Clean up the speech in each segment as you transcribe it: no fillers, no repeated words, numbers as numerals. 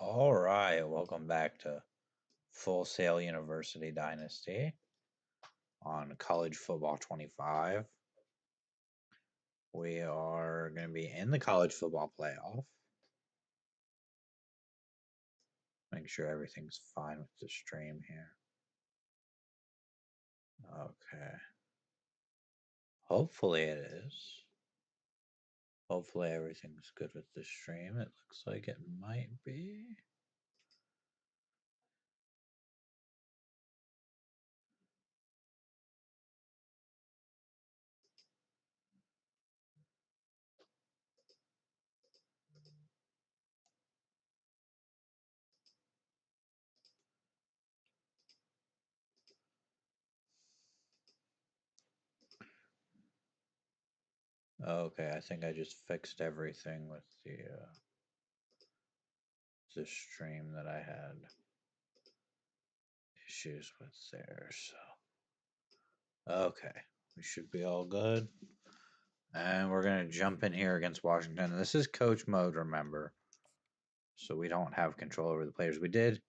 All right, welcome back to Full Sail University Dynasty on College Football 25. We are going to be in the college football playoff. Make sure everything's fine with the stream here. Okay. Hopefully it is. Hopefully everything's good with the stream. It looks like it might be. Okay, I think I just fixed everything with the stream that I had issues with there, so okay, we should be all good. And we're going to jump in here against Washington. This is coach mode, remember, so we don't have control over the players. We did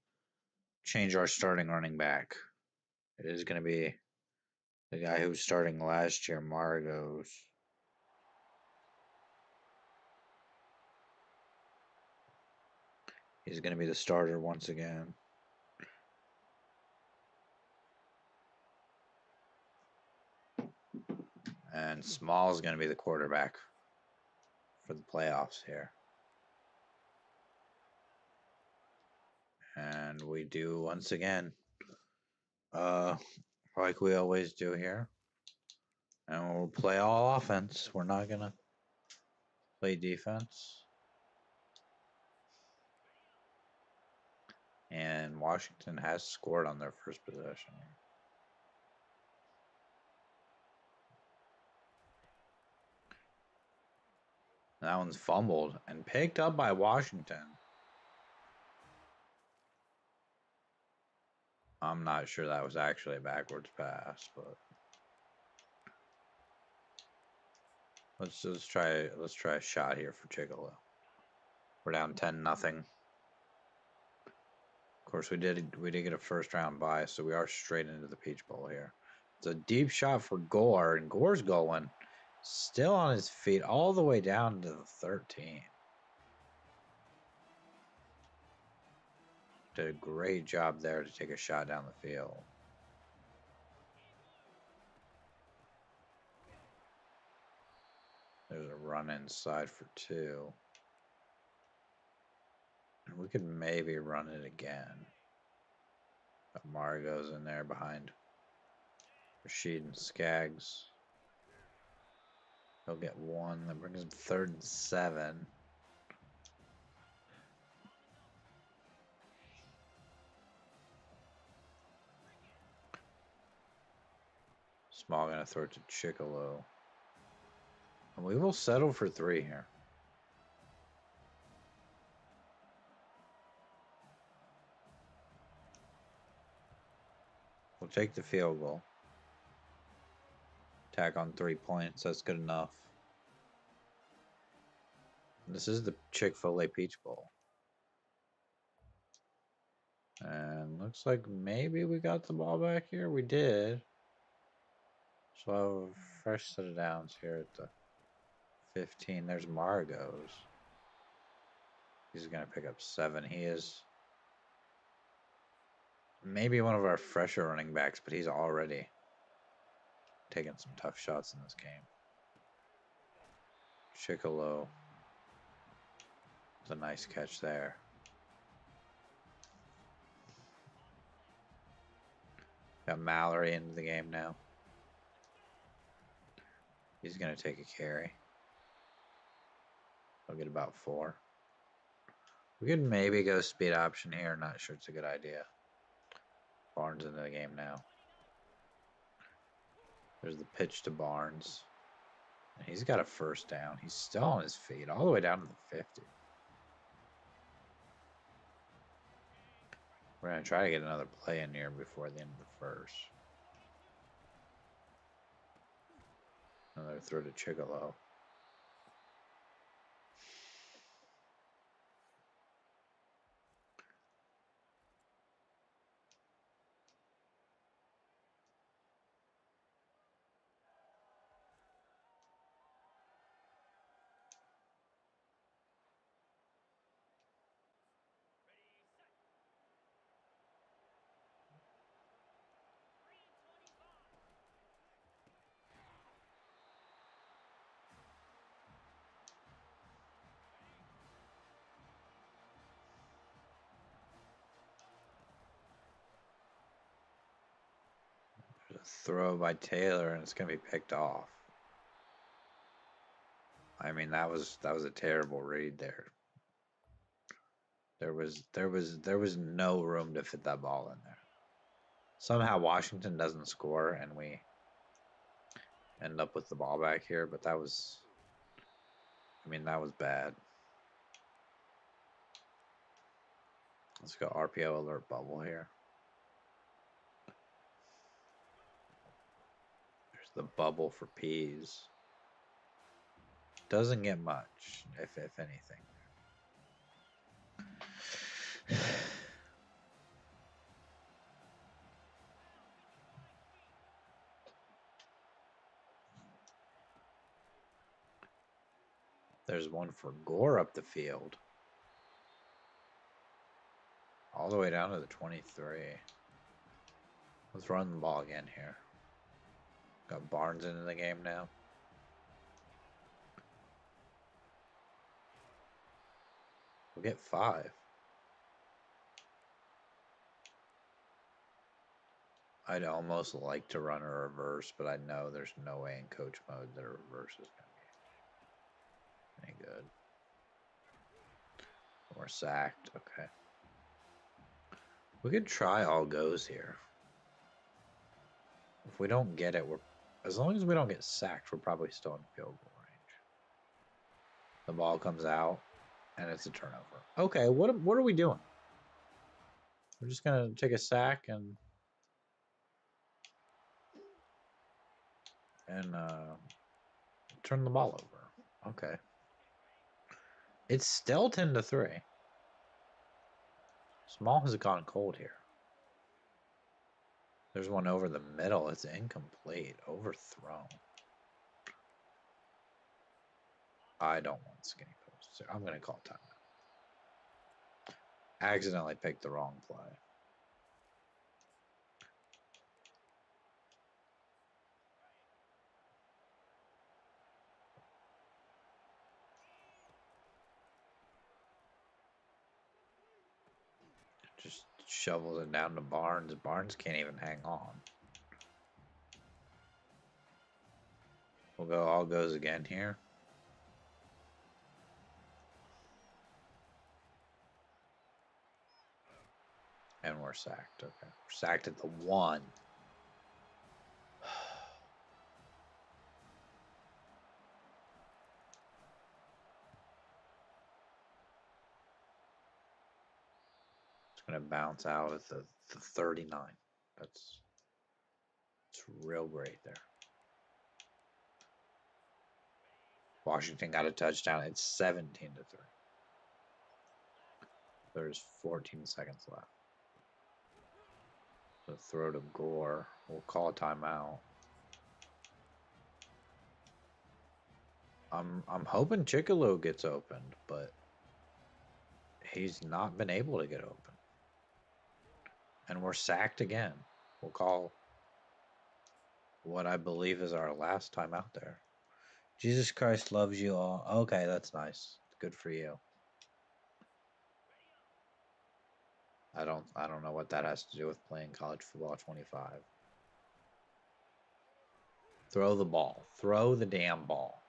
change our starting running back. It is going to be the guy who was starting last year, Margos. He's going to be the starter once again. And Small is going to be the quarterback for the playoffs here. And we do once again, like we always do here. And we'll play all offense. We're not going to play defense. And Washington has scored on their first possession. That one's fumbled and picked up by Washington. I'm not sure that was actually a backwards pass, but let's try a shot here for Chicolo. We're down 10-0. Of course, we did get a first round bye, so we are straight into the Peach Bowl here. It's a deep shot for Gore, and Gore's going still on his feet all the way down to the 13. Did a great job there to take a shot down the field. There's a run inside for 2. We could maybe run it again. But Margot's in there behind Rashid and Skaggs. He'll get 1. That brings him 3rd and 7. Small gonna throw it to Chicolo. And we will settle for 3 here. We'll take the field goal. Tack on 3 points. That's good enough. This is the Chick-fil-A Peach Bowl. And looks like maybe we got the ball back here. We did. So I'll have a fresh set of downs here at the 15. There's Margot's. He's going to pick up 7. He is maybe one of our fresher running backs, but he's already taking some tough shots in this game. Chicolo. It's a nice catch there. Got Mallory into the game now. He's going to take a carry. He'll get about 4. We could maybe go speed option here. Not sure it's a good idea. Barnes into the game now. There's the pitch to Barnes. And he's got a first down. He's still on his feet all the way down to the 50. We're going to try to get another play in here before the end of the first. Another throw to Chicolo. throw by Taylor, and it's gonna be picked off. I mean, that was a terrible read there. There was no room to fit that ball in there. Somehow Washington doesn't score, and we end up with the ball back here. But that was, I mean, that was bad. Let's go RPO alert bubble here. There's the bubble for P's. Doesn't get much, if anything. There's one for Gore up the field. All the way down to the 23. Let's run the ball again here. Got Barnes into the game now. We'll get 5. I'd almost like to run a reverse, but I know there's no way in coach mode that a reverse is going to be any good. We're sacked. Okay. We could try all goes here. If we don't get it, as long as we don't get sacked, we're probably still in field goal range. The ball comes out, and it's a turnover. Okay, what are we doing? We're just gonna take a sack and turn the ball over. Okay. It's still 10-3. Small has gone cold here. There's one over the middle. It's incomplete. Overthrown. I don't want skinny posts. I'm going to call timeout. Accidentally picked the wrong play. Just shovels it down to Barnes. Barnes can't even hang on. We'll go all goes again here. And we're sacked. Okay. We're sacked at the 1. It's going to bounce out at the 39. It's real great there. Washington got a touchdown. It's 17-3. There's 14 seconds left. The throw to Gore. We'll call a timeout. I'm hoping Chicolo gets opened, but he's not been able to get open. And we're sacked again. We'll call what I believe is our last time out there. Jesus Christ loves you all. Okay, that's nice. Good for you. I don't know what that has to do with playing college football 25. Throw the ball. Throw the damn ball.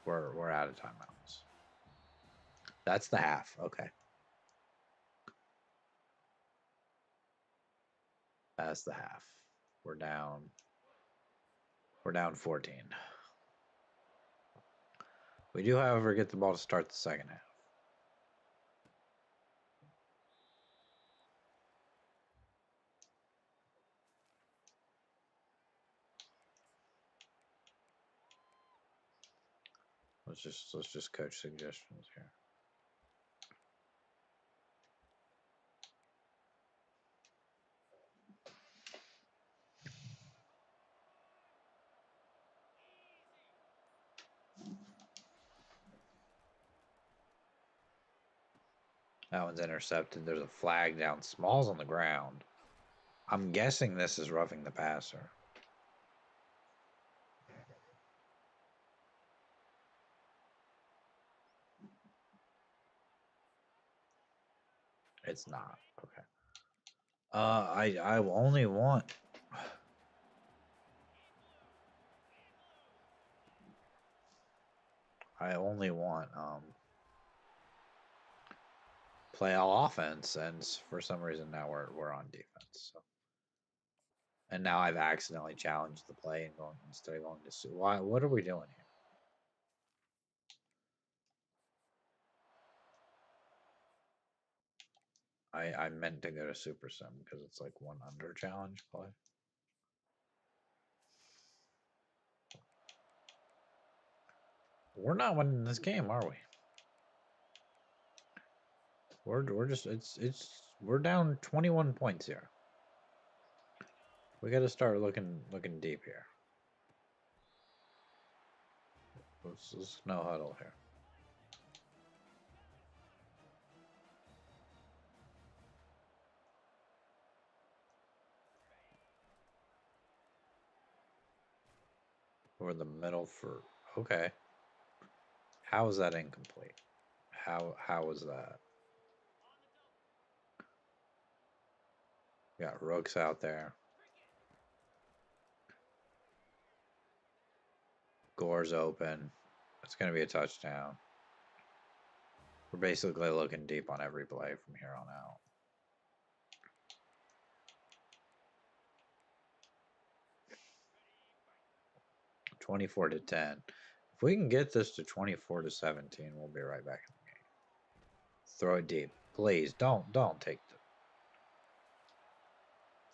We're out of timeouts. That's the half. Okay. That's the half. We're down 14. We do, however, get the ball to start the second half. Let's just coach suggestions here. That one's intercepted. There's a flag down. Small's on the ground. I'm guessing this is roughing the passer. It's not. Okay. I only want I only want play all offense, and for some reason now we're on defense. So. And now I've accidentally challenged the play and going instead of going to sue. Why? What are we doing here? I meant to go to Super Sim because it's like one under challenge play. We're not winning this game, are we? We're just we're down 21 points here. We got to start looking deep here. Let's no huddle here. Over the middle for okay. How is that incomplete? How is that? We got Rooks out there. Gore's open. It's going to be a touchdown. We're basically looking deep on every play from here on out. $24-10. If we can get this to 24-17, we'll be right back in the game. Throw it deep. Please, don't take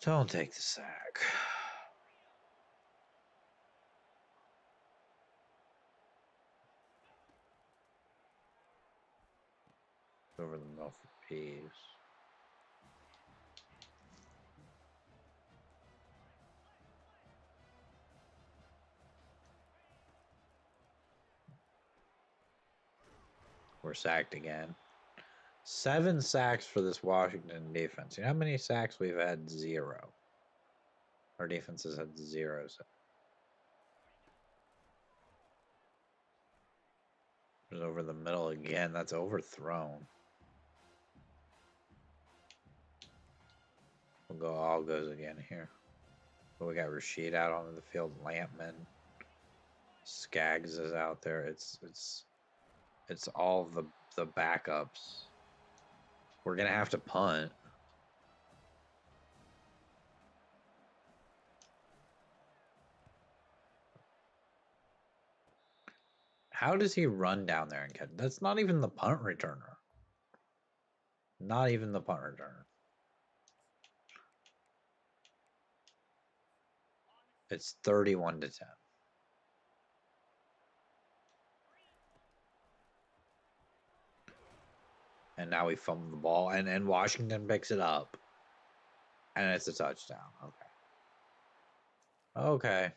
the sack. Over the middle for Peas. We're sacked again. 7 sacks for this Washington defense. You know how many sacks we've had? 0. Our defense has had 0. There's over the middle again. That's overthrown. We'll go all goes again here. But we got Rashid out onto the field. Lampman. Skaggs is out there. It's all the backups. We're gonna have to punt. How does he run down there and catch? That's not even the punt returner. Not even the punt returner. It's 31-10. And now we fumble the ball, and Washington picks it up. And it's a touchdown. Okay. Okay.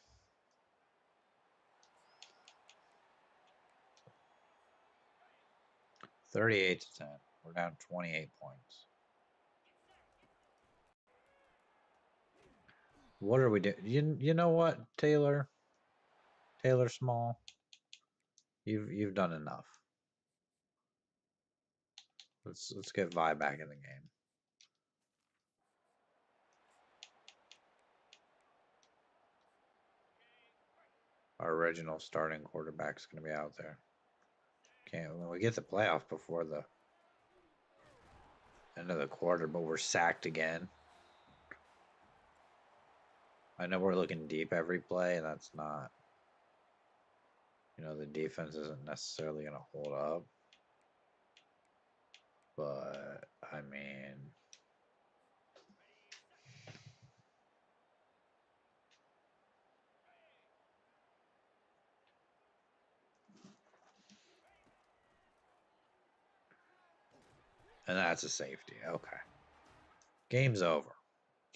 $38-10. We're down 28 points. What are we doing? You know what, Taylor Small? You've done enough. Let's get Vi back in the game. Our original starting quarterback's going to be out there. When we get the playoff before the end of the quarter, but we're sacked again. I know we're looking deep every play, and that's not, the defense isn't necessarily going to hold up. But, I mean, and that's a safety. Okay. Game's over.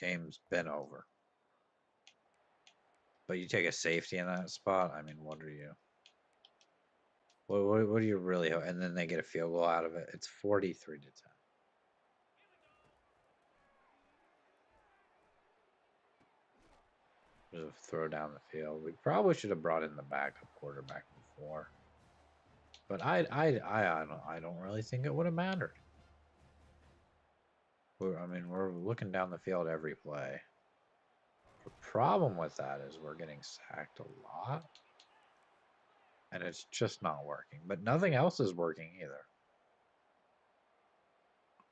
Game's been over. But you take a safety in that spot, I mean, what are you? What do you really hope? And then they get a field goal out of it. It's 43-10. Just throw down the field. We probably should have brought in the backup quarterback before. But I don't really think it would have mattered. We're looking down the field every play. The problem with that is we're getting sacked a lot. And it's just not working. But nothing else is working either.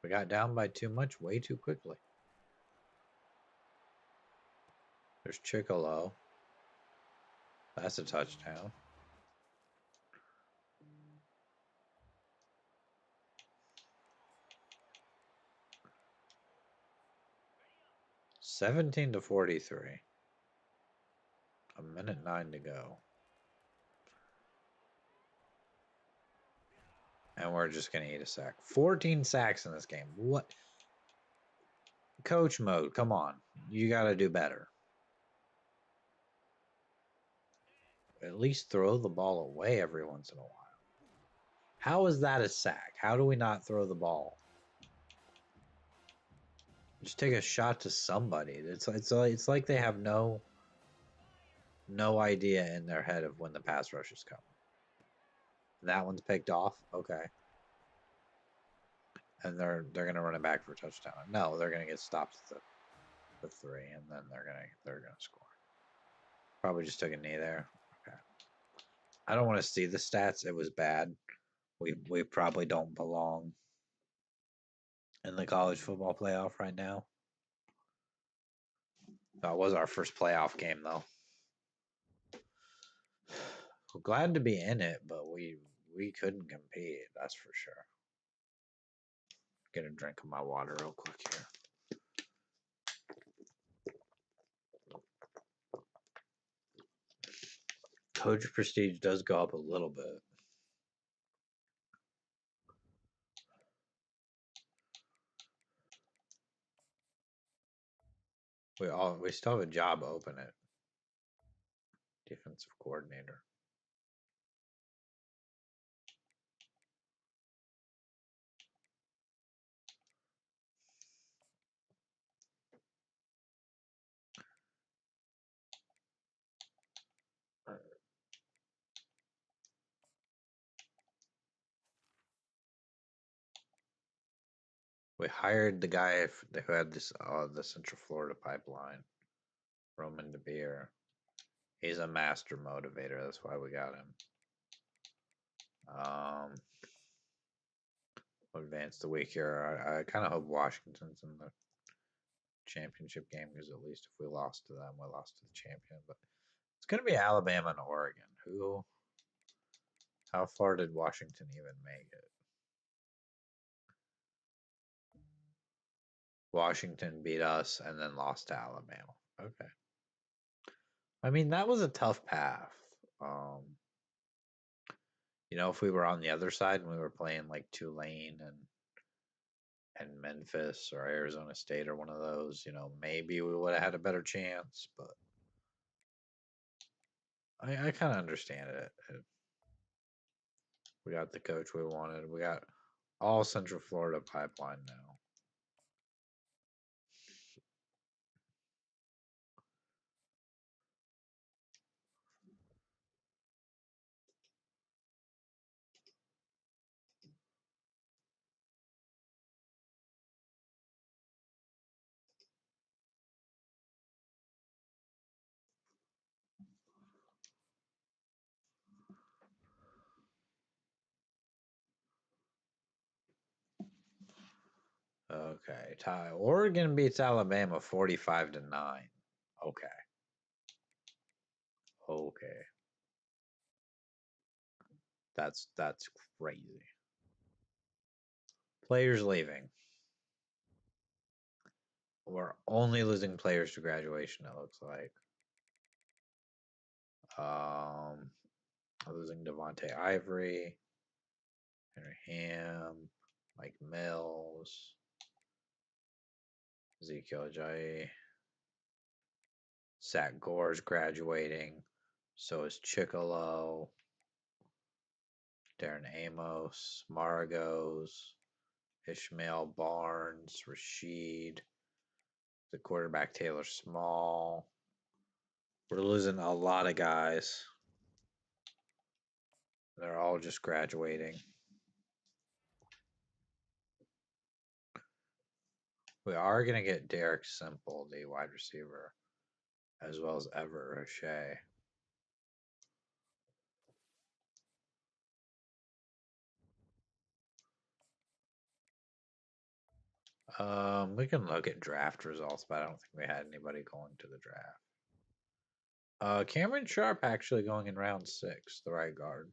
We got down by too much way too quickly. There's Chicolo. That's a touchdown. (17-43). 1:09 to go. And we're just going to eat a sack. 14 sacks in this game. What? Coach mode, come on. You got to do better. At least throw the ball away every once in a while. How is that a sack? How do we not throw the ball? Just take a shot to somebody. It's like they have no idea in their head of when the pass rush is coming. That one's picked off. Okay. And they're gonna run it back for a touchdown. No, they're gonna get stopped at the 3, and then they're gonna score. Probably just took a knee there. Okay. I don't want to see the stats. It was bad. We probably don't belong in the college football playoff right now. That was our first playoff game though. We're glad to be in it, but we couldn't compete. That's for sure. Get a drink of my water real quick here. Coach prestige does go up a little bit. We still have a job open at defensive coordinator. We hired the guy who had this the Central Florida pipeline, Roman DeBeer. He's a master motivator. That's why we got him. We'll advance the week here. I kind of hope Washington's in the championship game, because at least if we lost to them, we lost to the champion. But it's going to be Alabama and Oregon. How far did Washington even make it? Washington beat us and then lost to Alabama. Okay. I mean, that was a tough path. If we were on the other side and we were playing like Tulane and Memphis or Arizona State or one of those, maybe we would have had a better chance. But I kind of understand it. We got the coach we wanted. We got all Central Florida pipeline now. Okay, tie. Oregon beats Alabama 45-9. Okay. Okay. That's crazy. Players leaving. We're only losing players to graduation, it looks like. Losing Devontae Ivory, Henry Ham, Mike Mills, Ezekiel Ajayi. Zach Gore's graduating. So is Chicolo. Darren Amos, Margos, Ishmael Barnes, Rashid, the quarterback Taylor Small. We're losing a lot of guys. They're all just graduating. We are going to get Derek Simple, the wide receiver, as well as Everett Roche. We can look at draft results, but I don't think we had anybody going to the draft. Cameron Sharp actually going in round 6, the right guard.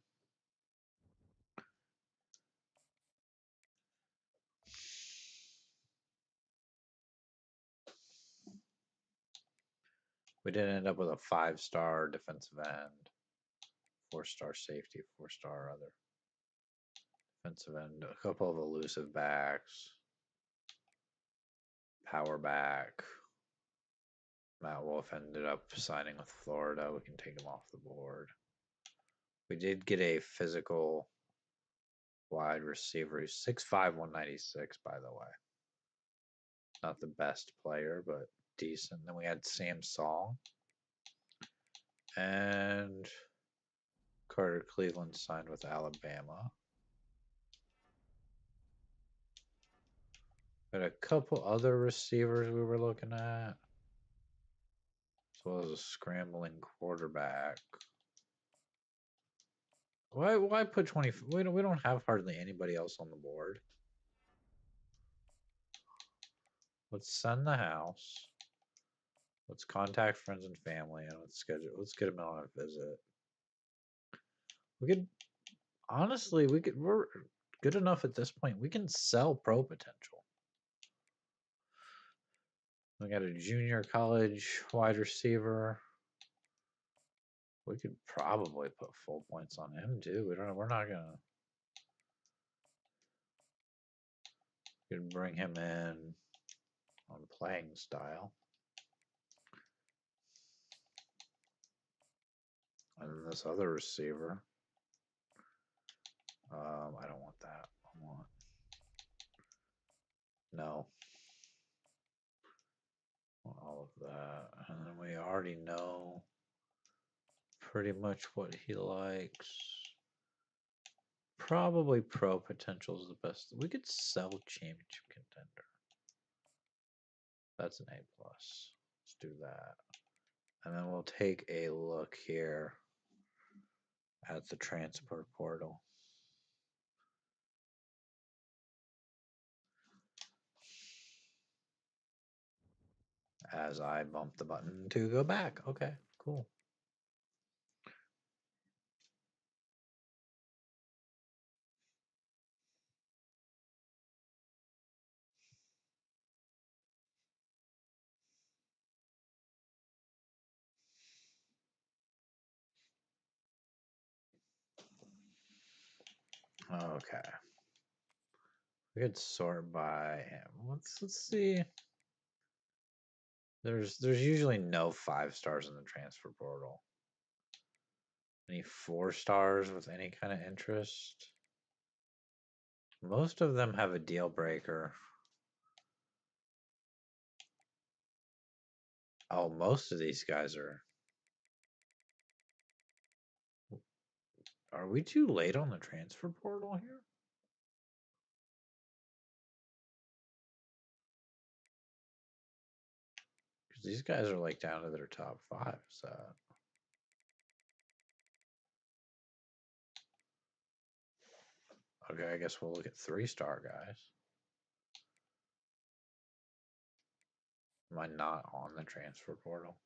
We did end up with a 5-star defensive end, 4-star safety, 4-star other defensive end, a couple of elusive backs, power back. Matt Wolf ended up signing with Florida. We can take him off the board. We did get a physical wide receiver. He's 6'5", 196, by the way. Not the best player, but decent. Then we had Sam Song. And Carter Cleveland signed with Alabama. Got a couple other receivers we were looking at, as well as a scrambling quarterback. Why put 20? We don't have hardly anybody else on the board. Let's send the house. Let's contact friends and family, and let's get them on a visit. We could honestly, we're good enough at this point. We can sell pro potential. We got a junior college wide receiver. We could probably put full points on him too. We're not gonna. We could bring him in on playing style. And then this other receiver. I don't want that. I want no. All of that. And then we already know pretty much what he likes. Probably pro potential is the best. We could sell championship contender. That's an A+. Let's do that. And then we'll take a look here at the transfer portal. As I bump the button to go back. Okay, cool. Okay. We could sort by him. Let's see. There's usually no 5 stars in the transfer portal. Any 4 stars with any kind of interest? Most of them have a deal breaker. Oh, most of these guys are. Are we too late on the transfer portal here? Because these guys are like down to their top 5. So. Okay, I guess we'll look at 3-star guys. Am I not on the transfer portal?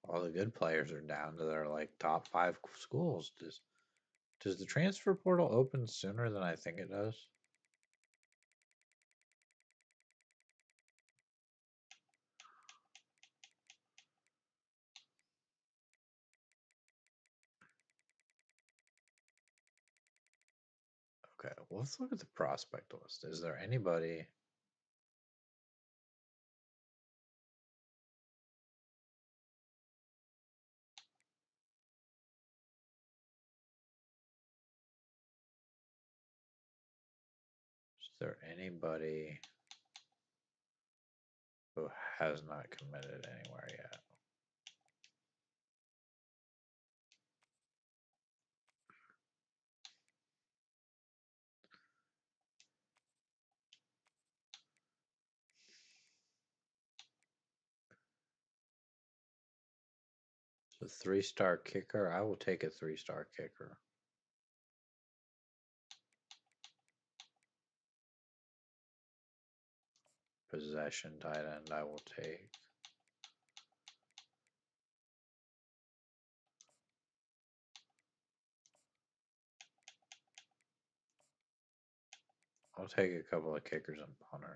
All the good players are down to their like top 5 schools. Does the transfer portal open sooner than I think it does? Okay, well, let's look at the prospect list. Is there anybody? Is there anybody who has not committed anywhere yet? A 3-star kicker? I will take a 3-star kicker. Possession tight end I will take. I'll take a couple of kickers and punters.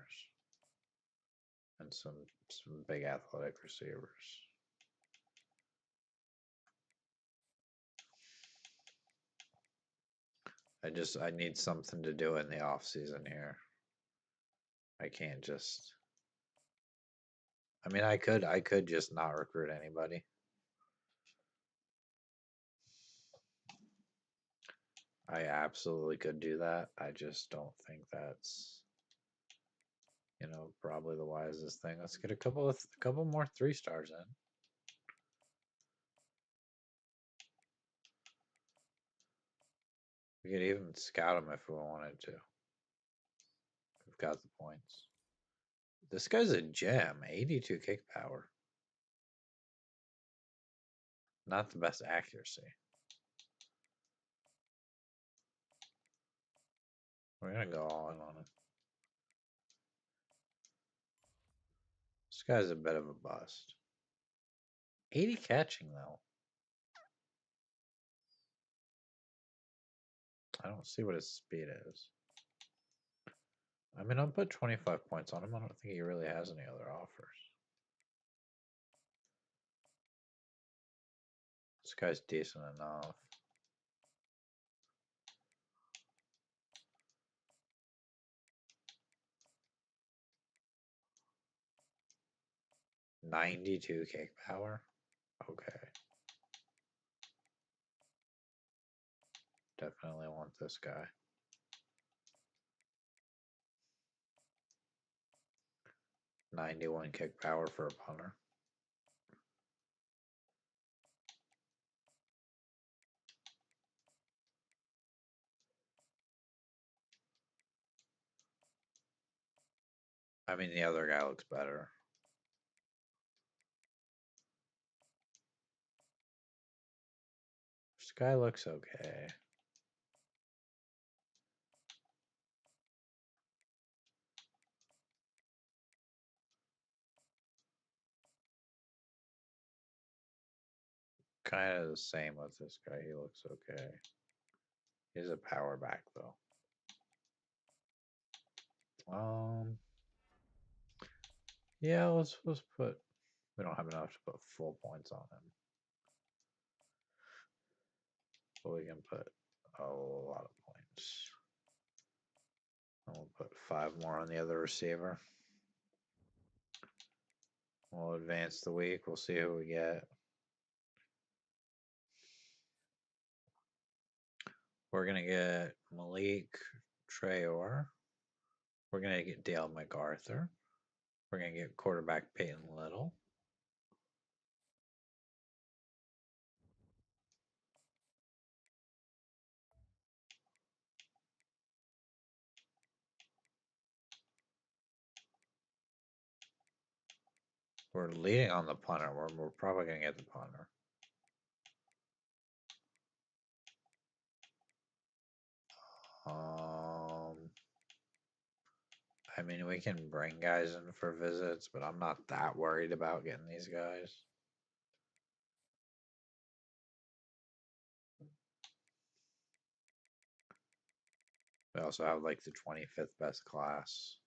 And some big athletic receivers. I need something to do in the off season here. I can't just I mean I could just not recruit anybody. I absolutely could do that. I just don't think that's probably the wisest thing. Let's get a couple more 3-stars in. We could even scout them if we wanted to. We've got the points. This guy's a gem. 82 kick power. Not the best accuracy. We're going to go all in on him. This guy's a bit of a bust. 80 catching, though. I don't see what his speed is. I mean, I'll put 25 points on him. I don't think he really has any other offers. This guy's decent enough. $92 kick power. Okay. Definitely want this guy. $91 kick power for a punter. I mean, the other guy looks better. This guy looks okay. Kind of the same with this guy. He looks okay. He's a power back, though. Yeah, let's put. We don't have enough to put full points on him, but we can put a lot of points. And we'll put 5 more on the other receiver. We'll advance the week. We'll see who we get. We're gonna get Malik Traore. We're gonna get Dale MacArthur. We're gonna get quarterback Peyton Little. We're leading on the punter. We're probably gonna get the punter. I mean, we can bring guys in for visits, but I'm not that worried about getting these guys. We also have like the 25th best class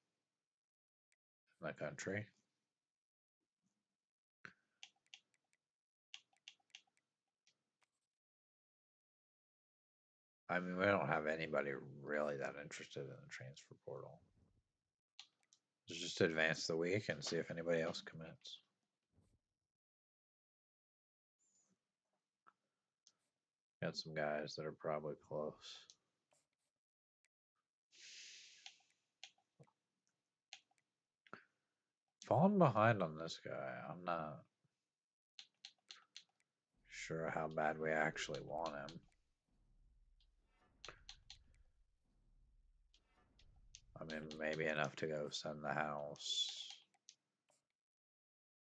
in the country. I mean, we don't have anybody really that interested in the transfer portal. Let's just advance the week and see if anybody else commits. Got some guys that are probably close. Falling behind on this guy. I'm not sure how bad we actually want him. I mean, maybe enough to go send the house.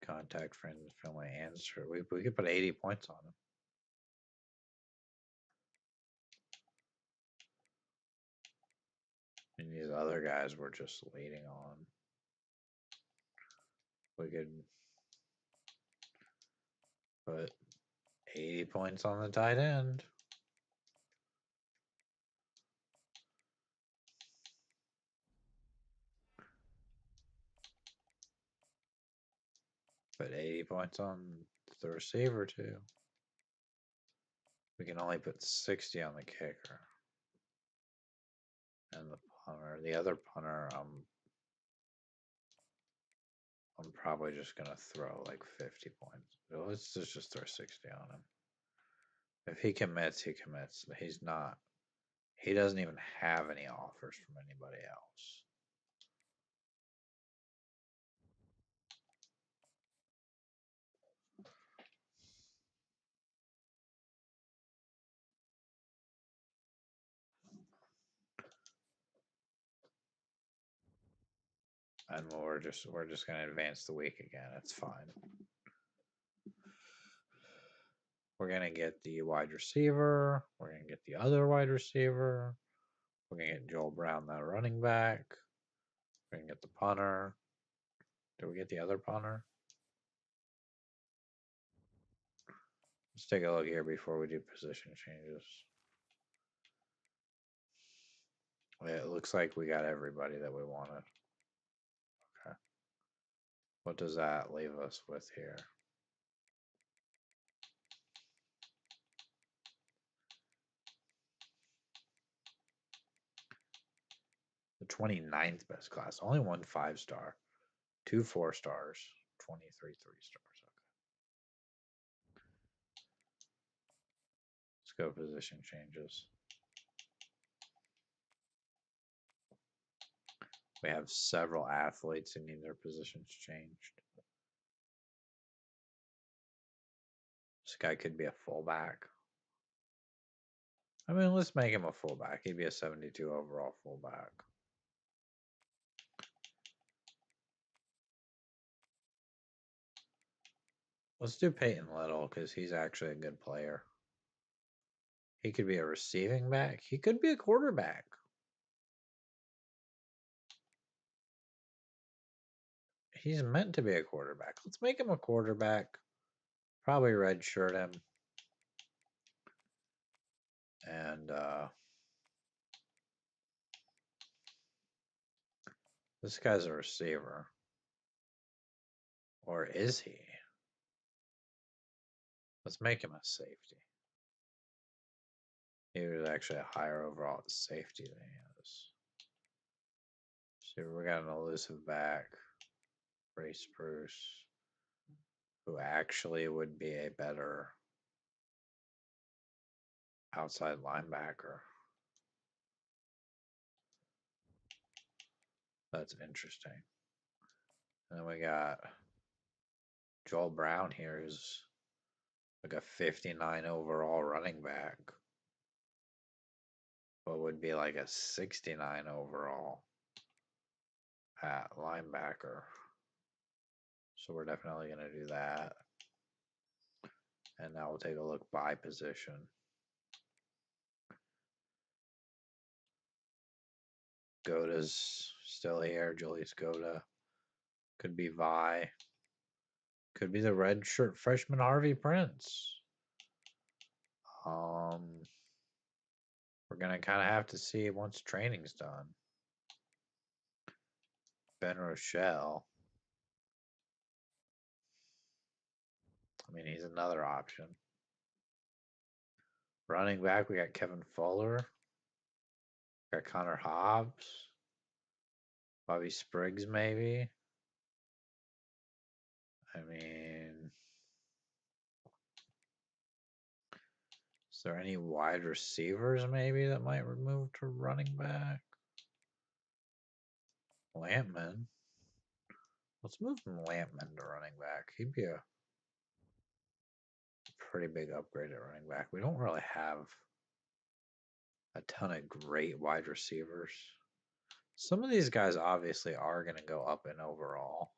Contact friends, family, answer. We could put 80 points on him. And these other guys were just leading on. We could put 80 points on the tight end. Put 80 points on the receiver too. We can only put 60 on the kicker. And the punter. The other punter, I'm probably just gonna throw like 50 points. So let's just throw 60 on him. If he commits, he commits. He's not. He doesn't even have any offers from anybody else. And we're just gonna advance the week again. It's fine. We're gonna get the wide receiver. We're gonna get the other wide receiver. We're gonna get Joel Brown, that running back. We're gonna get the punter. Did we get the other punter? Let's take a look here before we do position changes. It looks like we got everybody that we wanted. Okay. What does that leave us with here? The 29th best class. Only one 5-star. 2 4-stars. 23 3-stars. Okay. Let's go position changes. We have several athletes who need their positions changed. This guy could be a fullback. I mean, let's make him a fullback. He'd be a 72 overall fullback. Let's do Peyton Little because he's actually a good player. He could be a receiving back. He could be a quarterback. He's meant to be a quarterback. Let's make him a quarterback. Probably redshirt him. And this guy's a receiver. Or is he? Let's make him a safety. He was actually a higher overall safety than he is. See, we got an elusive back. Brace Bruce. Who actually would be a better outside linebacker. That's interesting. And then we got Joel Brown here, who's like a 59 overall running back, but would be like a 69 overall at linebacker. So we're definitely going to do that. And now we'll take a look by position. Goda's still here. Julius Goda. Could be Vi. Could be the red shirt freshman Harvey Prince. We're going to kind of have to see once training's done. Ben Rochelle. I mean, he's another option. Running back, we got Kevin Fuller. Got Connor Hobbs. Bobby Spriggs, maybe. I mean, is there any wide receivers maybe that might move to running back? Lampman. Let's move Lampman to running back. He'd be a pretty big upgrade at running back. We don't really have a ton of great wide receivers. Some of these guys obviously are going to go up in overall.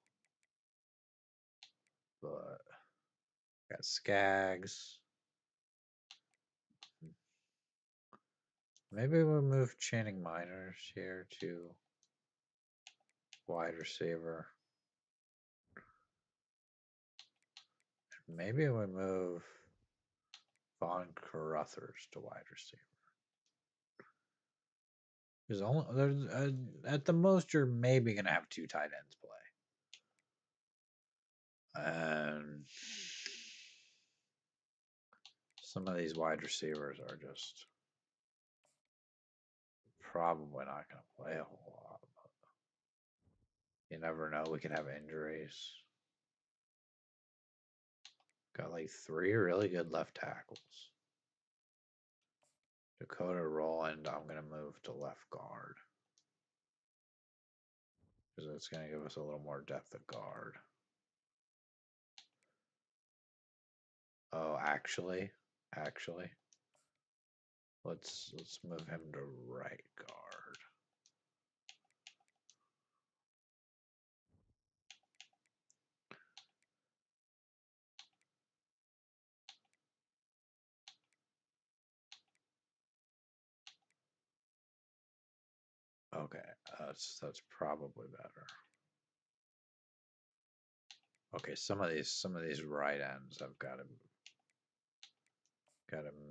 but got Skaggs. Maybe we'll move Channing Miners here to wide receiver. Maybe we move Von Carruthers to wide receiver. Because there's at the most you're maybe gonna have 2 tight ends play, and some of these wide receivers are just probably not gonna play a whole lot. But you never know; we could have injuries. Got like 3 really good left tackles. Dakota Rowland, I'm gonna move to left guard because it's gonna give us a little more depth at guard. Oh, actually, let's move him to right guard. Okay, that's probably better. Okay, some of these right ends I've got to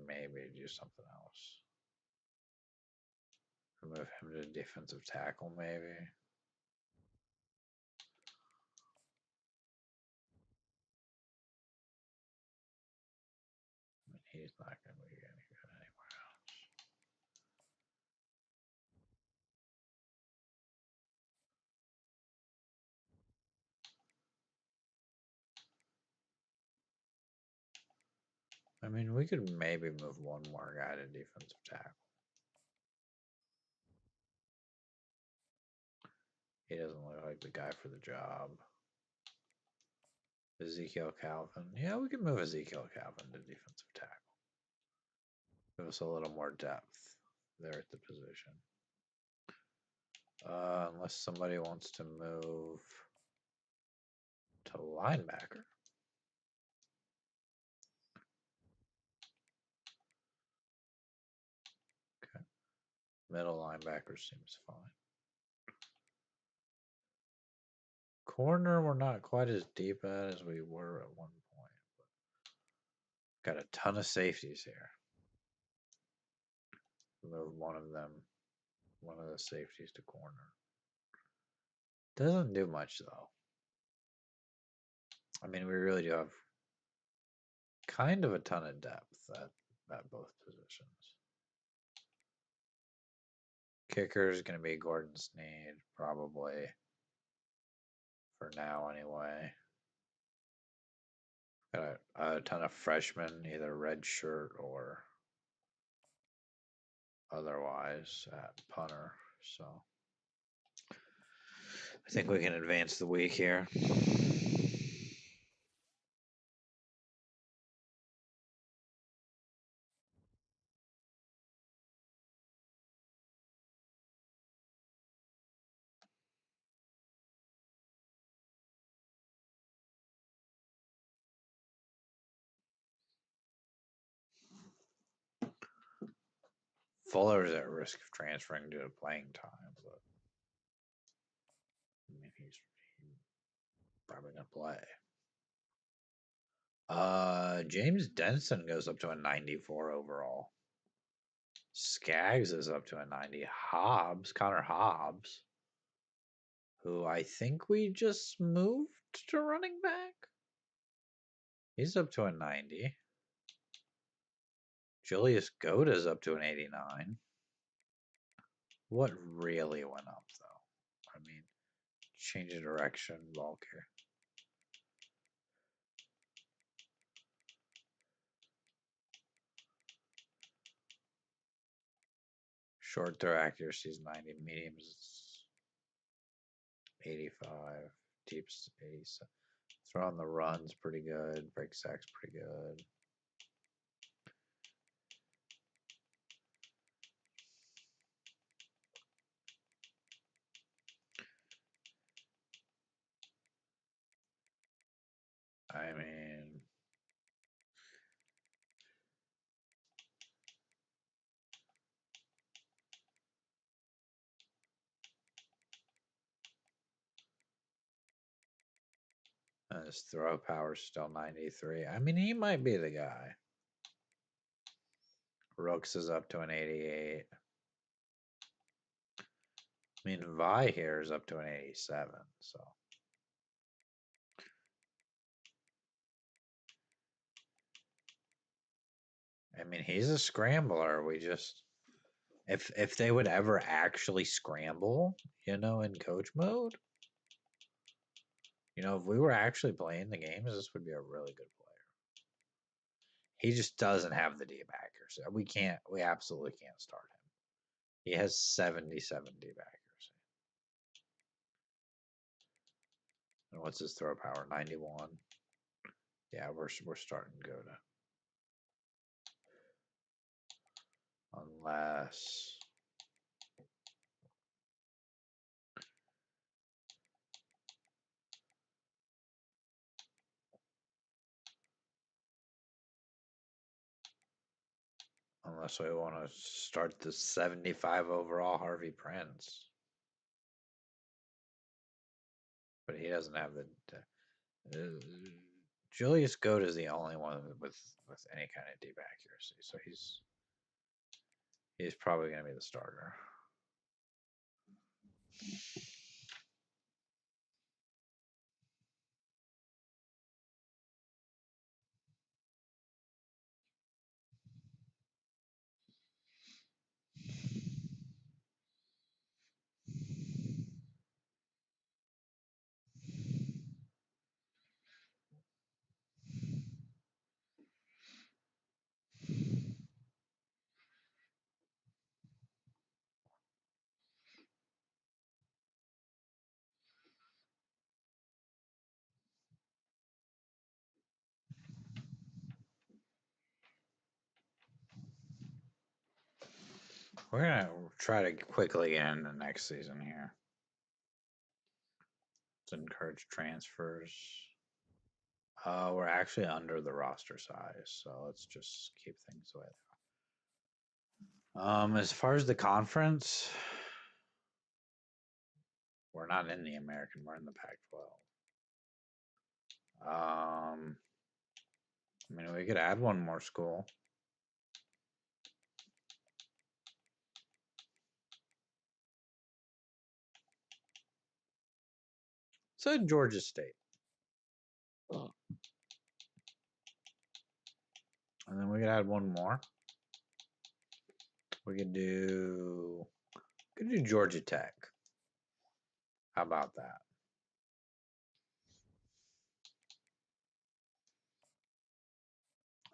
maybe do something else. Move him to defensive tackle, maybe. I mean, he's not going to be any good anywhere else. I mean, we could maybe move one more guy to defensive tackle. He doesn't look like the guy for the job. Ezekiel Calvin. Yeah, we could move Ezekiel Calvin to defensive tackle. Give us a little more depth there at the position. Unless somebody wants to move to linebacker. Okay. Middle linebacker seems fine. Corner, we're not quite as deep at as we were at one point. But got a ton of safeties here. Move one of the safeties to corner. Doesn't do much though. I mean, we really do have kind of a ton of depth at both positions. Kicker is going to be Gordon Sneed, probably. For now, anyway. Got a ton of freshmen, either red shirt or otherwise at punter. So I think we can advance the week here. Fuller's at risk of transferring to playing time, but I mean, he's probably gonna play. James Denson goes up to a 94 overall. Skaggs is up to a 90. Connor Hobbs, who I think we just moved to running back. He's up to a 90. Julius Goda's up to an 89. What really went up, though? I mean, change of direction, ball care. Short throw accuracy is 90. Mediums 85. Deeps 87. Throw on the run's pretty good. Break sack's pretty good. I mean, his throw power's still 93. I mean, he might be the guy. Rooks is up to an 88. I mean, Vi here is up to an 87, so. I mean, he's a scrambler. We just, if they would ever actually scramble, you know, in coach mode, you know, if we were actually playing the games, this would be a really good player. He just doesn't have the deep accuracy. We absolutely can't start him. He has 77 deep accuracy. And what's his throw power? 91. Yeah, we're starting to go to. Unless we want to start the 75 overall Harvey Prince. But he doesn't have the Julius Goat is the only one with any kind of deep accuracy, so he's probably going to be the starter. We're going to try to quickly get into next season here. Let's encourage transfers. We're actually under the roster size, so let's just keep things the way they are. As far as the conference, we're not in the American, we're in the Pac-12. I mean, we could add one more school. So Georgia State. And then we could add one more. We could do Georgia Tech. How about that?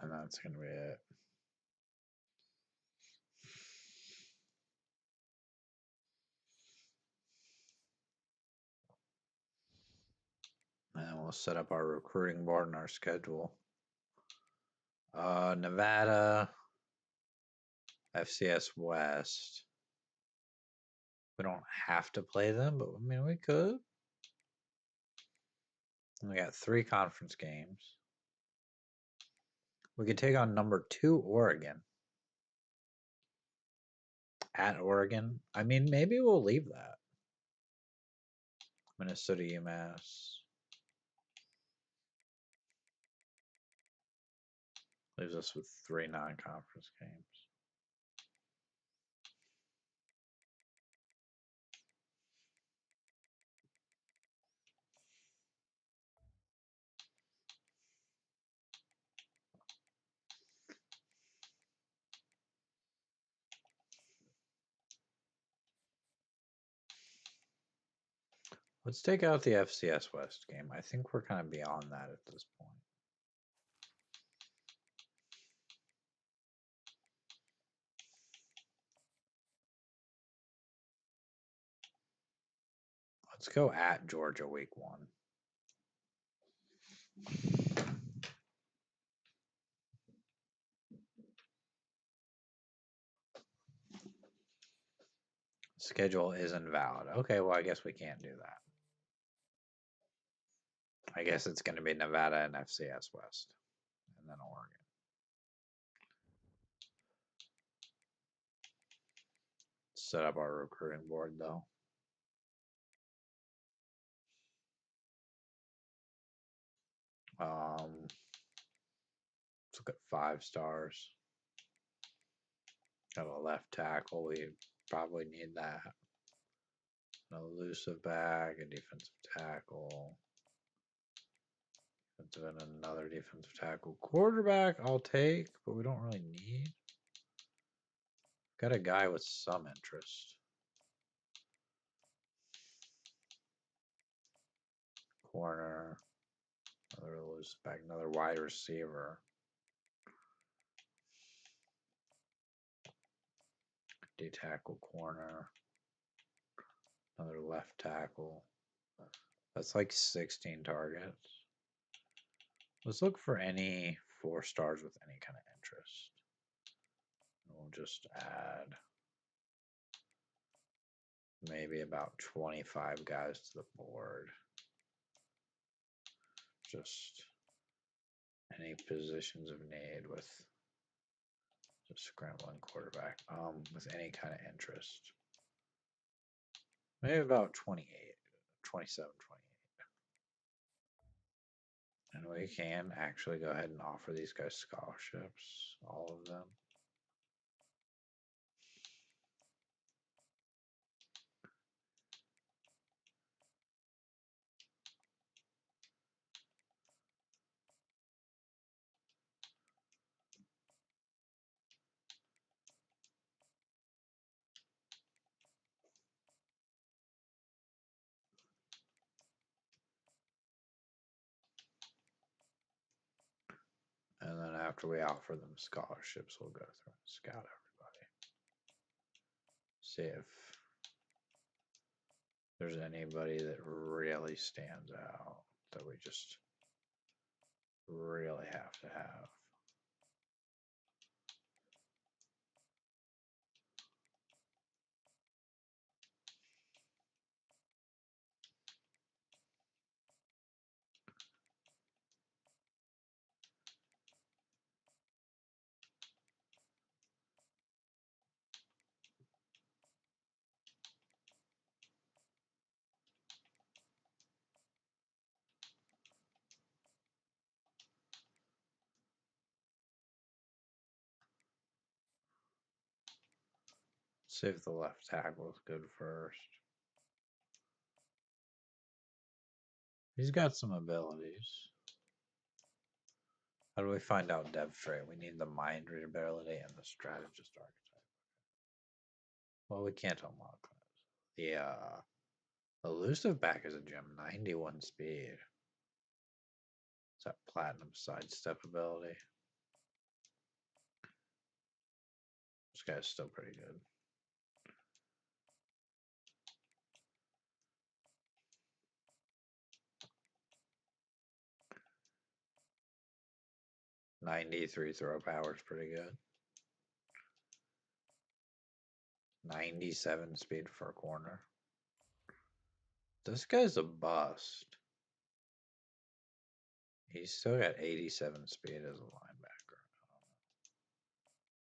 And that's going to be it. And we'll set up our recruiting board and our schedule. Nevada, FCS West. We don't have to play them, but I mean, we could. We got 3 conference games. We could take on number 2 Oregon. At Oregon. I mean, maybe we'll leave that. Minnesota, UMass. Leaves us with 3 non-conference games. Let's take out the FCS West game. I think we're kind of beyond that at this point. Let's go at Georgia week 1. Schedule is invalid. Okay, well, I guess we can't do that. I guess it's going to be Nevada and FCS West, and then Oregon. Set up our recruiting board though. Let's look at 5 stars. Got a left tackle. We probably need that. An elusive back, a defensive tackle. And another defensive tackle. Quarterback, I'll take, but we don't really need. Got a guy with some interest. Corner. Another elusive back. Another wide receiver. D tackle corner. Another left tackle. That's like 16 targets. Let's look for any 4 stars with any kind of interest. We'll just add maybe about 25 guys to the board. Just any positions of need with just scrambling quarterback with any kind of interest. Maybe about 28, 27, 28. And we can actually go ahead and offer these guys scholarships, all of them. And then after we offer them scholarships, we'll go through and scout everybody. See if there's anybody that really stands out that we just really have to have. See if the left tackle is good first. He's got some abilities. How do we find out dev trait? We need the mind read ability and the strategist archetype. Well, we can't unlock that. The elusive back is a gem, 91 speed. It's that platinum sidestep ability. This guy's still pretty good. .93 throw power is pretty good. 97 speed for a corner. This guy's a bust. He's still got 87 speed as a linebacker.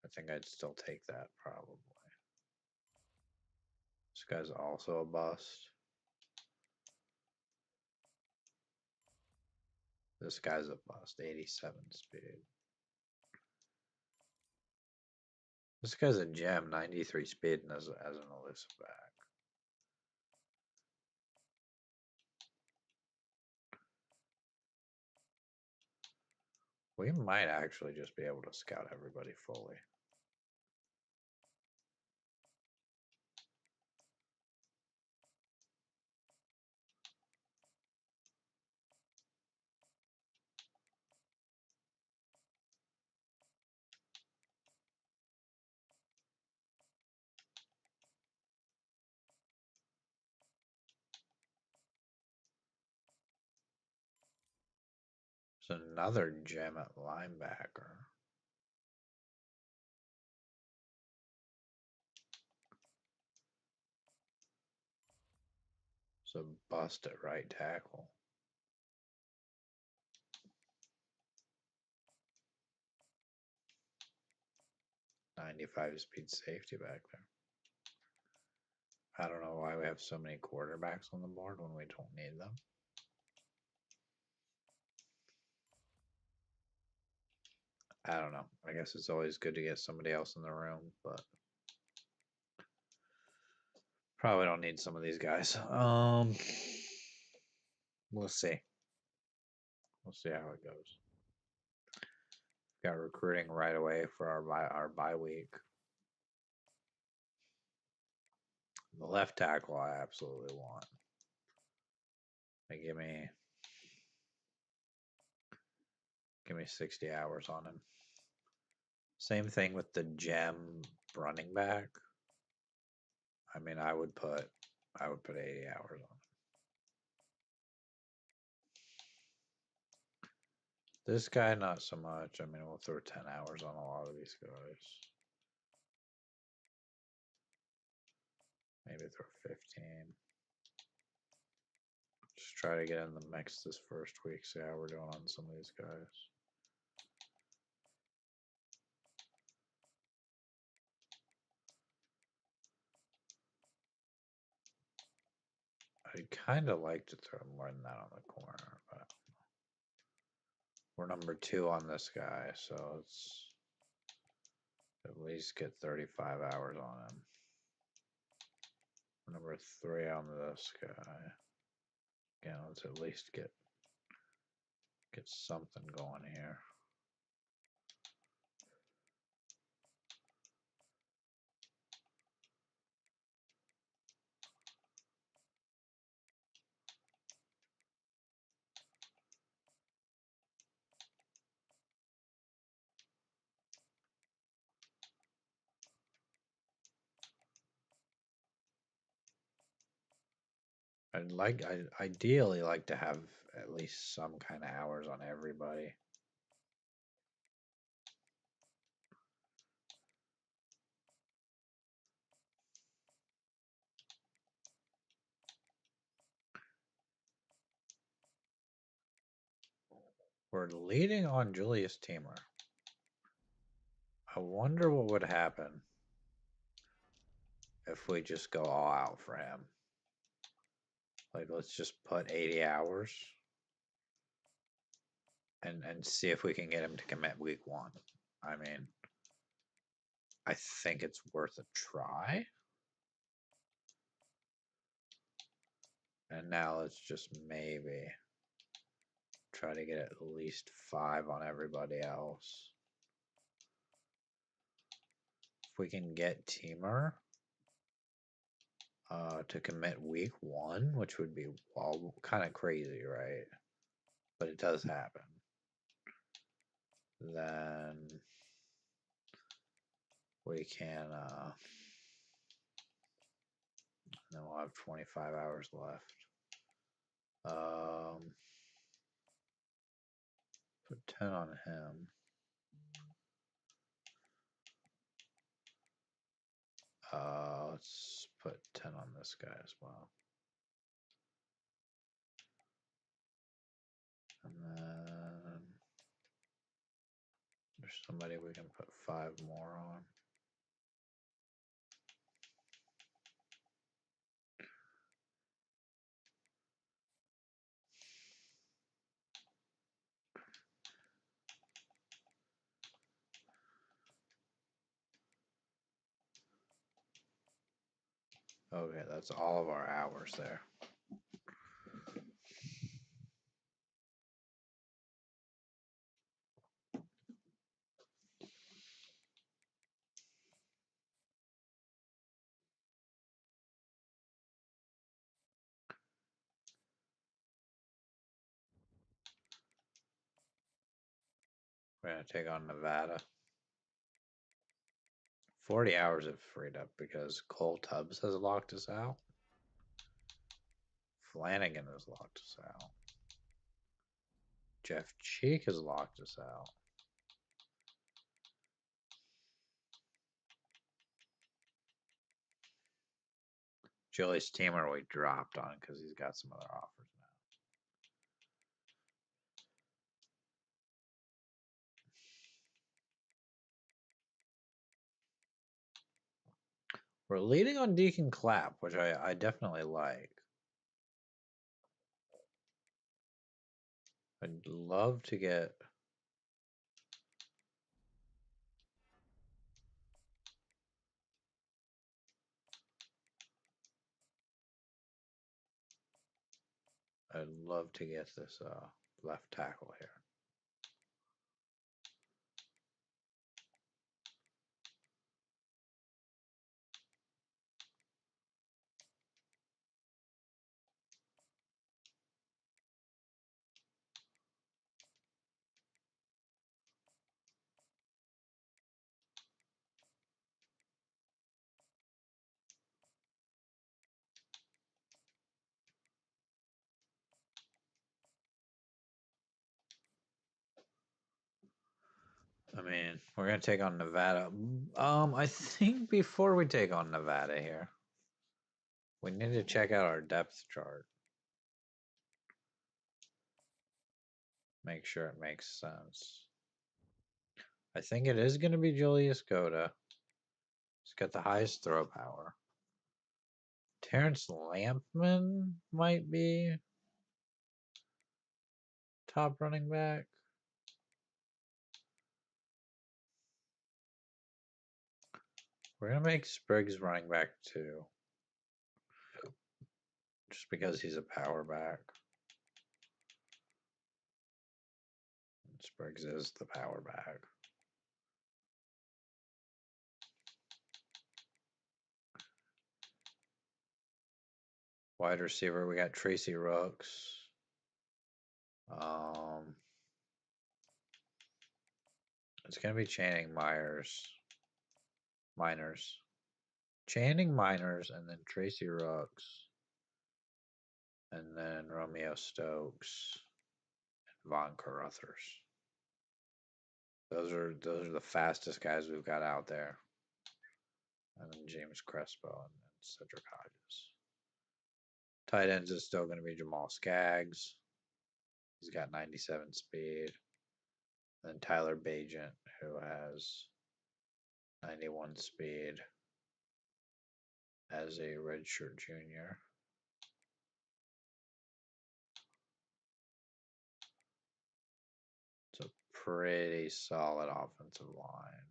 I think I'd still take that probably. This guy's also a bust. This guy's a bust, 87 speed. This guy's a gem, 93 speed and as an elusive back. We might actually just be able to scout everybody fully. It's another gem at linebacker. It's a bust at right tackle. 95 speed safety back there. I don't know why we have so many quarterbacks on the board when we don't need them. I don't know. I guess it's always good to get somebody else in the room, but probably don't need some of these guys. We'll see. We'll see how it goes. Got recruiting right away for our bye week. The left tackle I absolutely want. They give me 60 hours on him. Same thing with the gem running back. I mean, I would put 80 hours on him. This guy, not so much. I mean, we'll throw 10 hours on a lot of these guys. Maybe throw 15. Just try to get in the mix this first week, see how we're doing on some of these guys. I'd kind of like to throw more than that on the corner, but we're number 2 on this guy, so let's at least get 35 hours on him. We're number 3 on this guy. Again, let's at least get something going here. I'd ideally like to have at least some kind of hours on everybody. We're leading on Julius Teamer. I wonder what would happen if we just go all out for him. Like, let's just put 80 hours and see if we can get him to commit week 1. I mean, I think it's worth a try. And now let's just maybe try to get at least 5 on everybody else. If we can get Teamer to commit week 1, which would be kind of crazy, right? But it does happen. Then we can, then we'll have 25 hours left. Put 10 on him. Let's put 10 on this guy as well. And then there's somebody we can put 5 more on. Okay, that's all of our hours there. We're going to take on Nevada. 40 hours have freed up because Cole Tubbs has locked us out. Flanagan has locked us out. Jeff Cheek has locked us out. Julius Teamer we dropped on because he's got some other offers now. We're leading on Deacon Clap, which I definitely like. I'd love to get... I'd love to get this left tackle here. I mean, we're going to take on Nevada. I think before we take on Nevada here, we need to check out our depth chart. Make sure it makes sense. I think it is going to be Julius Goda. He's got the highest throw power. Terrence Lampman might be top running back. We're going to make Spriggs running back too. Just because he's a power back. Spriggs is the power back. Wide receiver, we got Tracy Rooks. It's going to be Channing Miners. Channing Miners, and then Tracy Rooks. And then Romeo Stokes and Von Carruthers. Those are the fastest guys we've got out there. And then James Crespo and then Cedric Hodges. Tight ends is still going to be Jamal Skaggs. He's got 97 speed. Then Tyler Bagent, who has 91 speed as a redshirt junior. It's a pretty solid offensive line.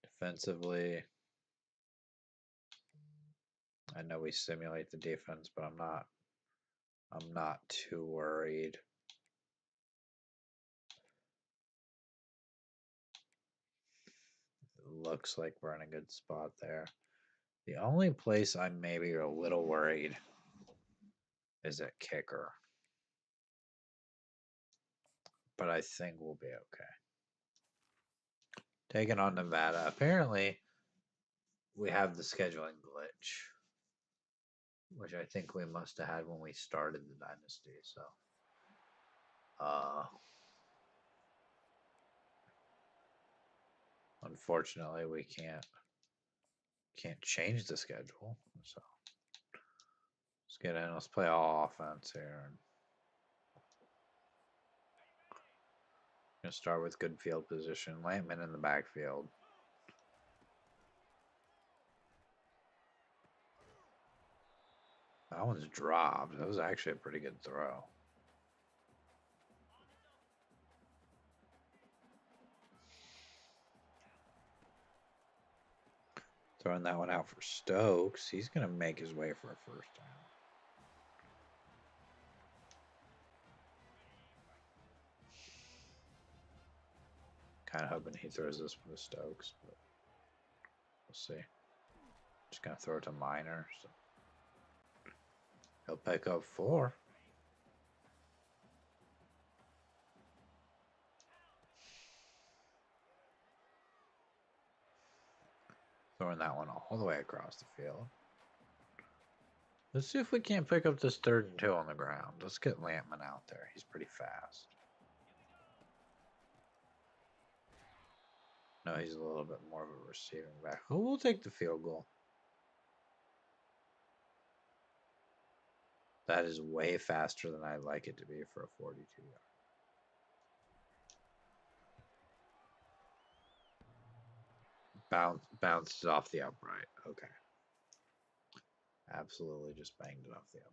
Defensively, I know we simulate the defense, but I'm not too worried. It looks like we're in a good spot there. The only place I'm maybe a little worried is at kicker. But I think we'll be okay. Taking on Nevada. Apparently, we have the scheduling glitch, which I think we must have had when we started the dynasty. So, unfortunately, we can't change the schedule. So, let's get in. Let's play all offense here. Gonna start with good field position. Lampman in the backfield. That one's dropped. That was actually a pretty good throw. Throwing that one out for Stokes. He's going to make his way for a first down. Kind of hoping he throws this for Stokes, but we'll see. Just going to throw it to Minor. So he'll pick up 4. Throwing that one all the way across the field. Let's see if we can't pick up this 3rd and 2 on the ground. Let's get Lampman out there. He's pretty fast. No, he's a little bit more of a receiving back. Oh, we'll take the field goal. That is way faster than I'd like it to be for a 42 yard. Bounced off the upright. Okay. Absolutely just banged it off the upright.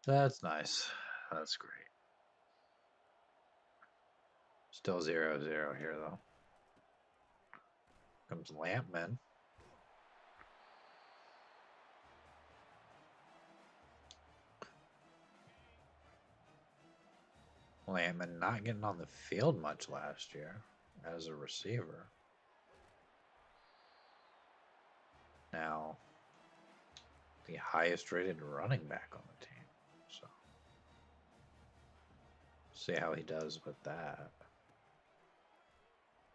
That's nice. That's great. Still 0-0 here, though. Comes Lampman. Lampman not getting on the field much last year as a receiver. Now, the highest rated running back on the team. So, see how he does with that.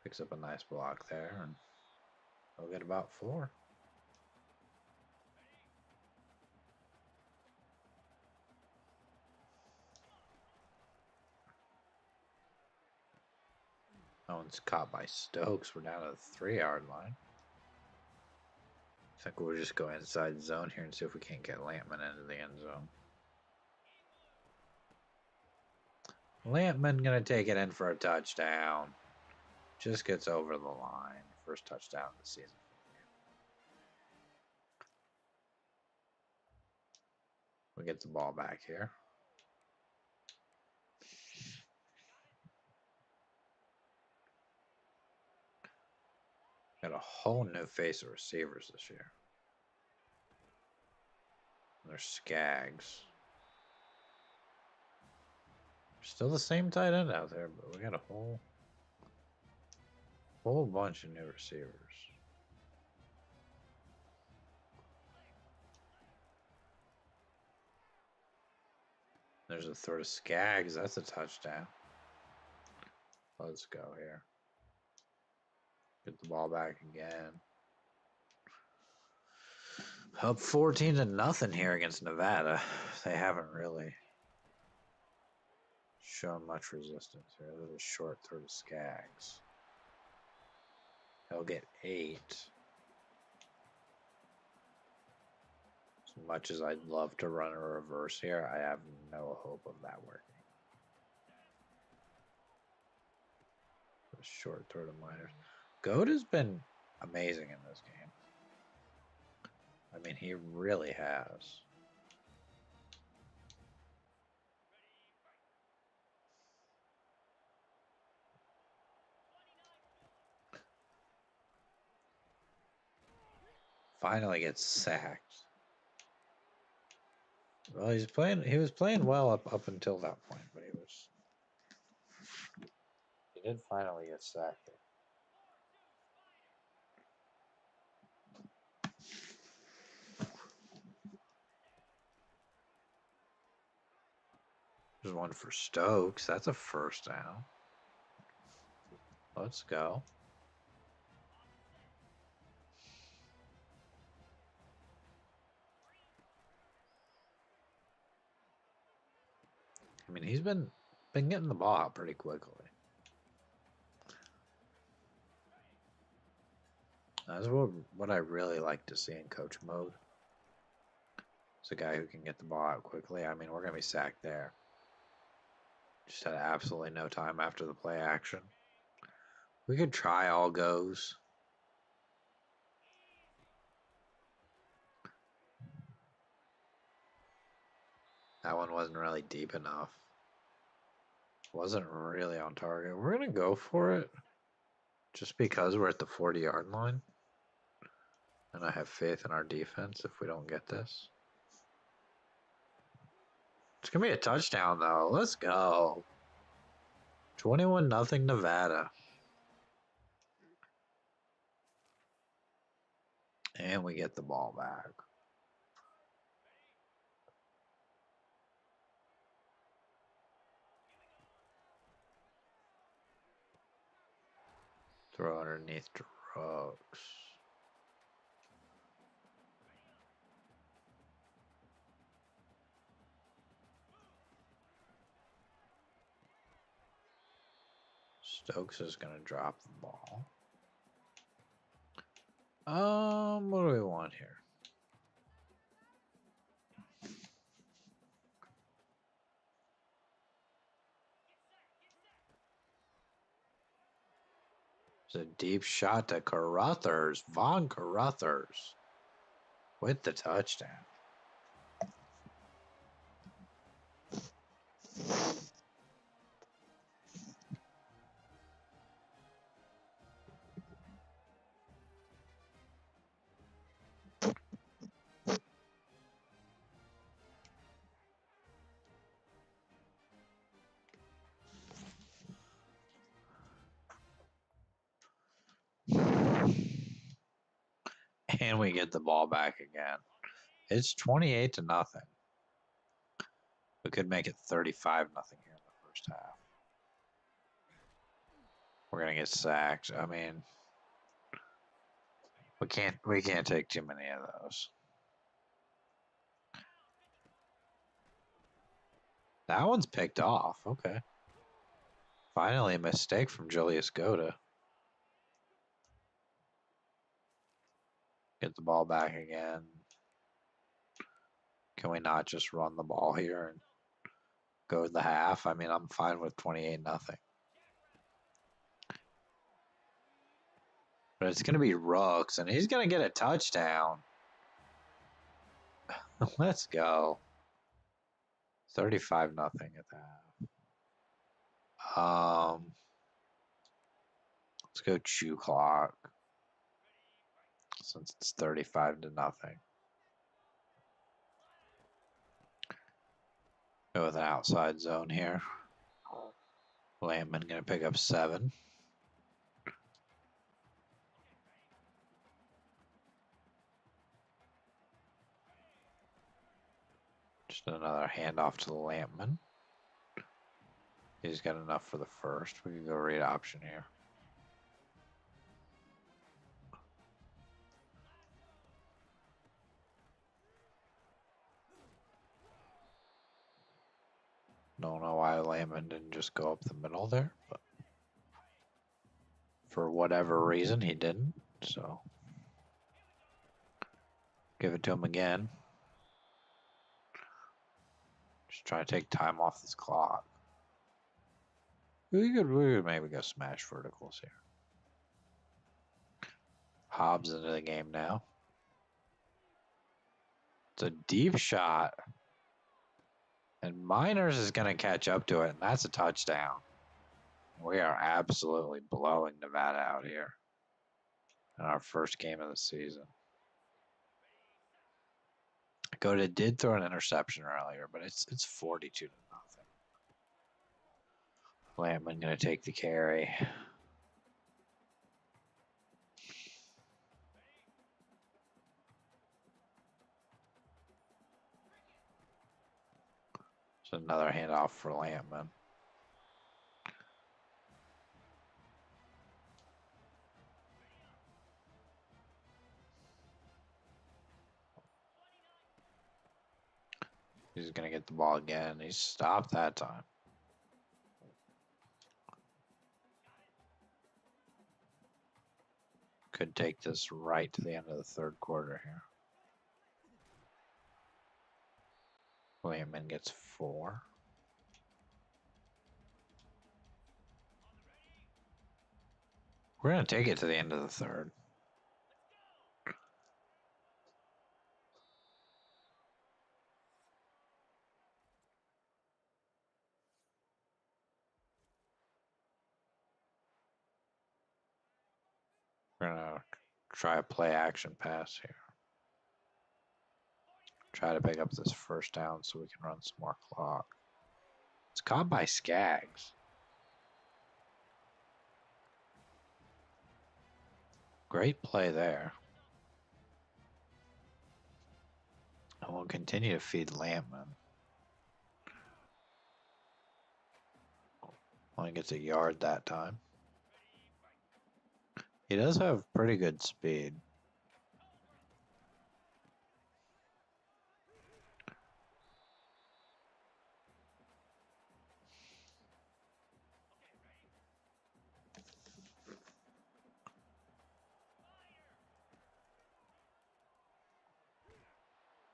Picks up a nice block there, and he'll get about 4. That one's caught by Stokes. We're down to the 3-yard line. I think we'll just go inside zone here and see if we can't get Lampman into the end zone. Lampman gonna take it in for a touchdown. Just gets over the line. First touchdown of the season. We get the ball back here. Got a whole new face of receivers this year. They're Skaggs. Still the same tight end out there, but we got a whole bunch of new receivers. There's a throw to Skaggs. That's a touchdown. Let's go here. Get the ball back again. Up 14-0 here against Nevada. They haven't really shown much resistance here. There's a short throw to Skaggs. He'll get 8. As much as I'd love to run a reverse here, I have no hope of that working. A short throw to Miners. Goat has been amazing in this game. I mean, he really has. Finally gets sacked. Well, he was playing well up until that point, but he did finally get sacked. There's one for Stokes. That's a first down. Let's go. I mean, he's been getting the ball out pretty quickly. That's what I really like to see in coach mode. It's a guy who can get the ball out quickly. I mean, we're going to be sacked there. Just had absolutely no time after the play action. We could try all goes. That one wasn't really deep enough. Wasn't really on target. We're going to go for it. Just because we're at the 40-yard line. And I have faith in our defense if we don't get this. It's going to be a touchdown, though. Let's go. 21-0 Nevada. And we get the ball back. Throw underneath Drugs. Stokes is going to drop the ball. What do we want here? It's a deep shot to Carruthers. Von Carruthers with the touchdown. And we get the ball back again. It's 28-0. We could make it 35-0 here in the first half. We're gonna get sacked. I mean, we can't take too many of those. That one's picked off. Okay. Finally a mistake from Julius Goda. Get the ball back again. Can we not just run the ball here and go to the half? I mean, I'm fine with 28-0. But it's going to be Rooks, and he's going to get a touchdown. Let's go. 35-0 at that. Let's go chew clock. Since it's 35-0. Go with an outside zone here. Lampman going to pick up 7. Just another handoff to the Lampman. He's got enough for the first. We can go read option here. Don't know why Lampman didn't just go up the middle there, but for whatever reason he didn't. So give it to him again. Just trying to take time off this clock. We could maybe go smash verticals here. Hobbs into the game now. It's a deep shot. And Miners is going to catch up to it, and that's a touchdown. We are absolutely blowing Nevada out here in our first game of the season. Goda did throw an interception earlier, but it's 42-0. Lampman going to take the carry. So another handoff for Lampman. He's going to get the ball again. He stopped that time. Could take this right to the end of the third quarter here. Lampman gets 4. We're going to take it to the end of the third. We're going to try a play action pass here. Try to pick up this first down so we can run some more clock. It's caught by Skaggs. Great play there. And we'll continue to feed Lampman. Only gets a yard that time. He does have pretty good speed.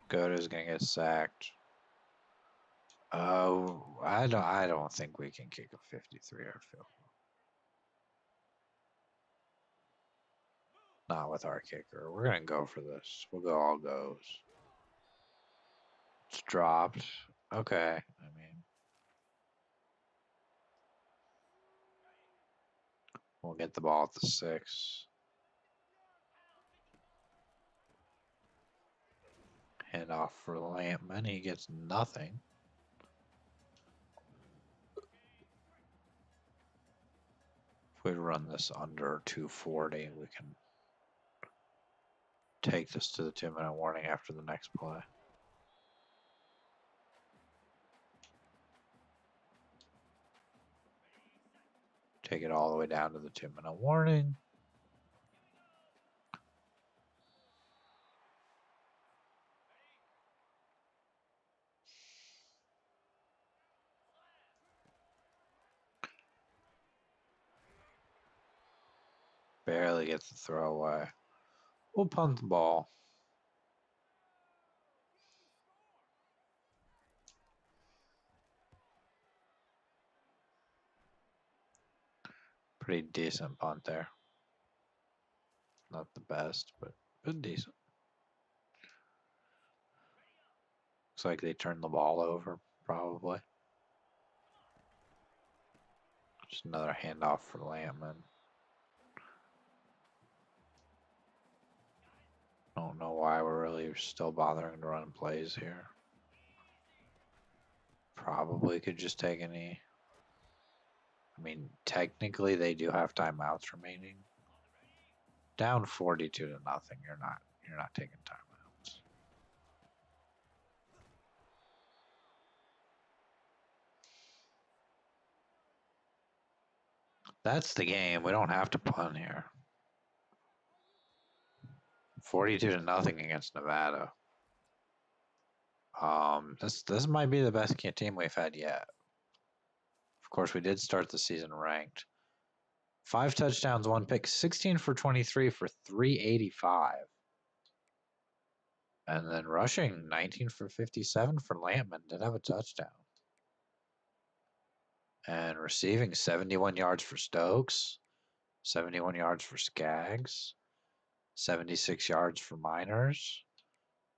Goda's gonna get sacked. Oh, I don't think we can kick a 53-yard field goal. Not with our kicker. We're going to go for this. We'll go all goes. It's dropped. Okay. I mean, we'll get the ball at the 6. Hand off for Lampman. He gets nothing. If we run this under 240, we can take this to the 2-minute warning after the next play. Take it all the way down to the 2-minute warning. Barely gets the throw away. We'll punt the ball. Pretty decent punt there. Not the best, but decent. Looks like they turned the ball over, probably. Just another handoff for Lampman. Don't know why we're really still bothering to run plays here. Probably could just take any. I mean, technically they do have timeouts remaining. Down 42 to nothing. You're not taking timeouts. That's the game. We don't have to punt here. 42 to nothing against Nevada. This might be the best team we've had yet. Of course, we did start the season ranked. 5 touchdowns, 1 pick, 16 for 23 for 385. And then rushing, 19 for 57 for Lampman. Did have a touchdown. And receiving, 71 yards for Stokes, 71 yards for Skaggs, 76 yards for Miners.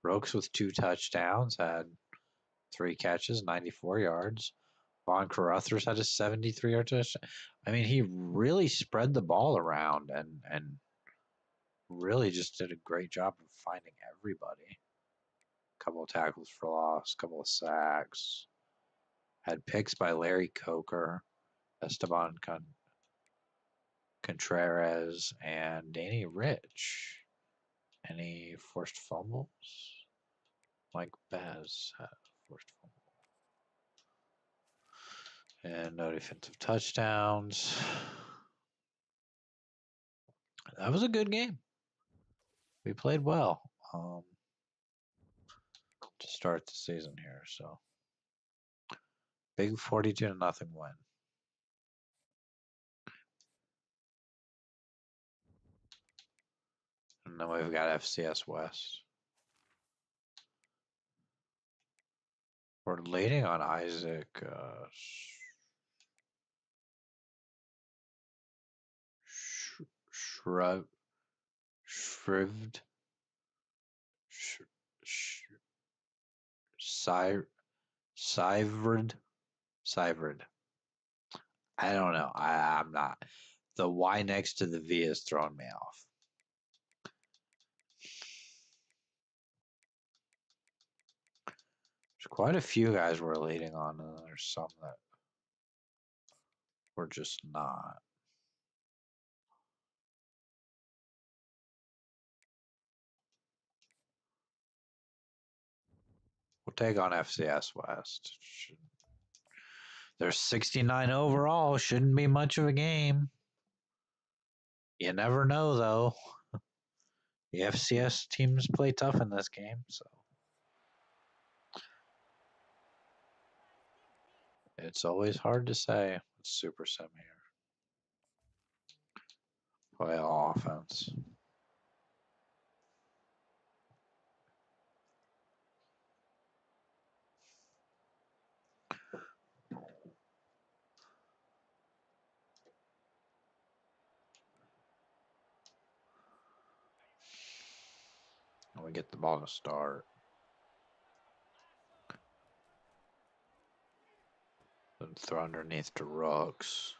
Brooks with 2 touchdowns, had 3 catches, 94 yards. Von Carruthers had a 73-yard touchdown. I mean, he really spread the ball around and really just did a great job of finding everybody. Couple of tackles for loss, couple of sacks. Had picks by Larry Coker, Esteban Contreras, and Danny Rich. Any forced fumbles? Mike Baz had a forced fumble. And no defensive touchdowns. That was a good game. We played well to start the season here. So big 42 to nothing win. And then we've got FCS West. We're leading on Isaac Shrived. Syverd. I don't know. I'm not. The Y next to the V is throwing me off. There's quite a few guys we're leading on, and there's some that we're just not. We'll take on FCS West. There's 69 overall. Shouldn't be much of a game. You never know, though. The FCS teams play tough in this game, so it's always hard to say. It's Super Sim here. Play all offense. we get the ball to start. Then throw underneath to Rooks.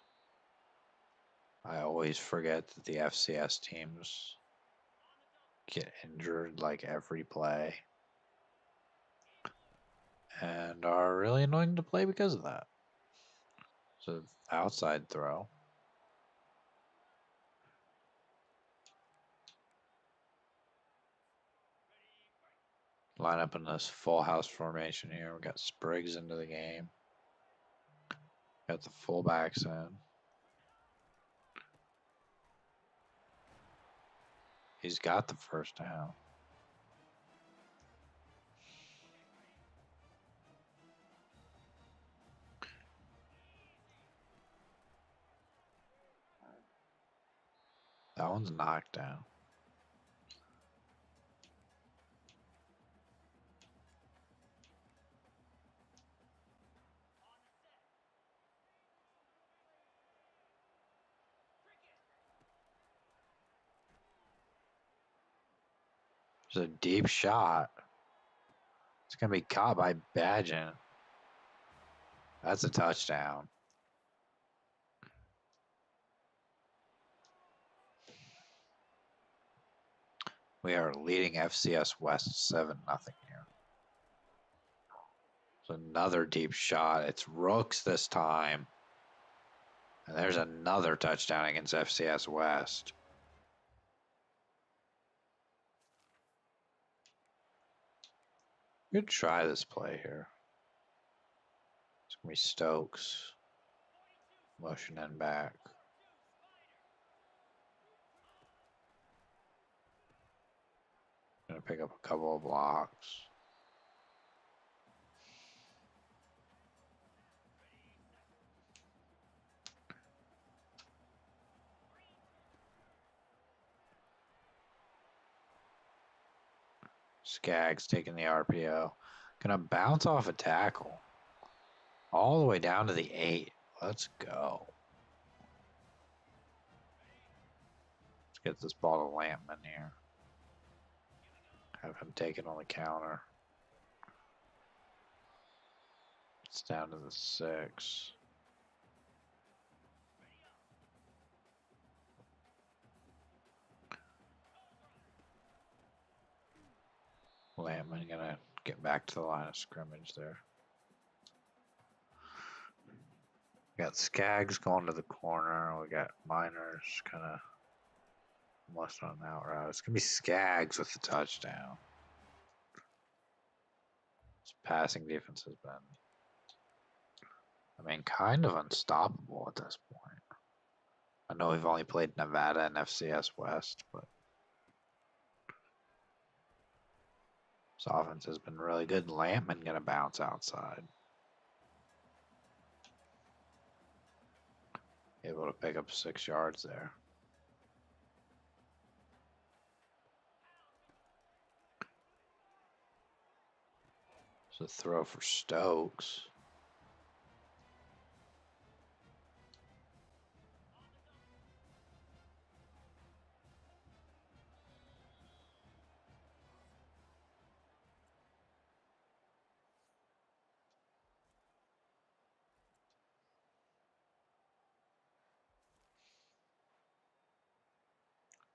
I always forget that the FCS teams get injured like every play and are really annoying to play because of that. So outside throw. Line up in this full house formation here. We got Spriggs into the game. Got the fullbacks in. He's got the first down. That one's knocked down. There's a deep shot. It's going to be caught by Badgett. That's a touchdown. We are leading FCS West 7-0 here. It's another deep shot. It's Rooks this time. And there's another touchdown against FCS West. Good try this play here. It's going to be Stokes. Motion and back. Going to pick up a couple of blocks. Skaggs taking the RPO. Gonna bounce off a tackle. All the way down to the 8. Let's go. Let's get this ball to Lampman here. Have him take it on the counter. It's down to the 6. Lampman gonna get back to the line of scrimmage there. We got Skaggs going to the corner. We got Miners kind of almost on the out route. It's gonna be Skaggs with the touchdown. His passing defense has been, kind of unstoppable at this point. I know we've only played Nevada and FCS West, but this offense has been really good. Lampman gonna bounce outside. Able to pick up 6 yards there. So throw for Stokes.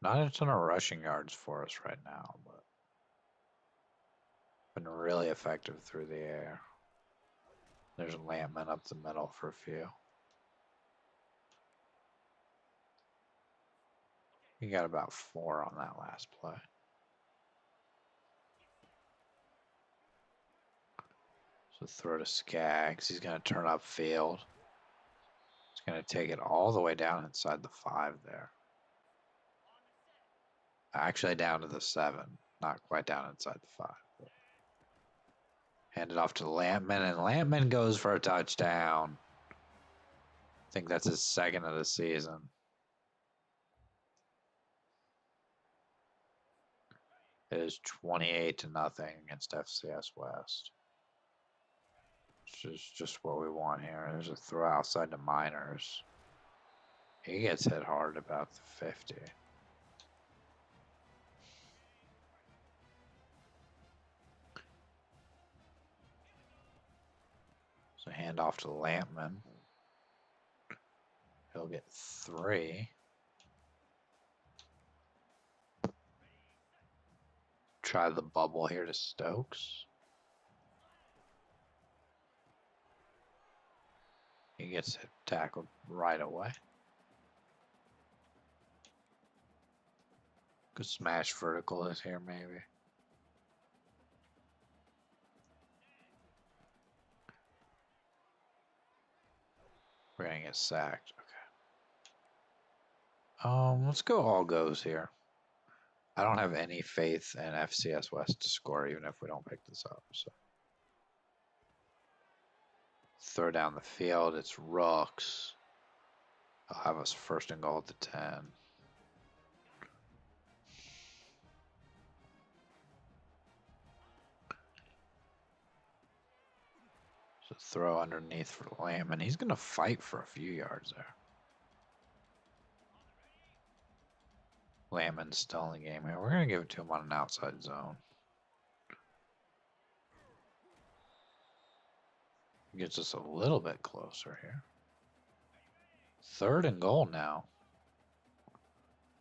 Not a ton of rushing yards for us right now, but been really effective through the air. There's Lampman up the middle for a few. He got about 4 on that last play. So throw to Skaggs. He's going to turn up field. He's going to take it all the way down inside the 5 there. Actually down to the 7. Not quite down inside the 5. Hand it off to Lampman, and Lampman goes for a touchdown. I think that's his 2nd of the season. It is 28-0 against FCS West. Which is just what we want here. There's a throw outside to Miners. He gets hit hard about the 50. So hand off to Lampman. He'll get 3. Try the bubble here to Stokes. He gets tackled right away. Good smash vertical is here, maybe. We're gonna get sacked. Okay. Let's go all goes here. I don't have any faith in FCS West to score, even if we don't pick this up. So throw down the field. It's Rooks. I'll have us first and goal at the 10. So throw underneath for Lamb, and he's gonna fight for a few yards there. Lampman's still in the game here. We're gonna give it to him on an outside zone. Gets us a little bit closer here. 3rd and goal now.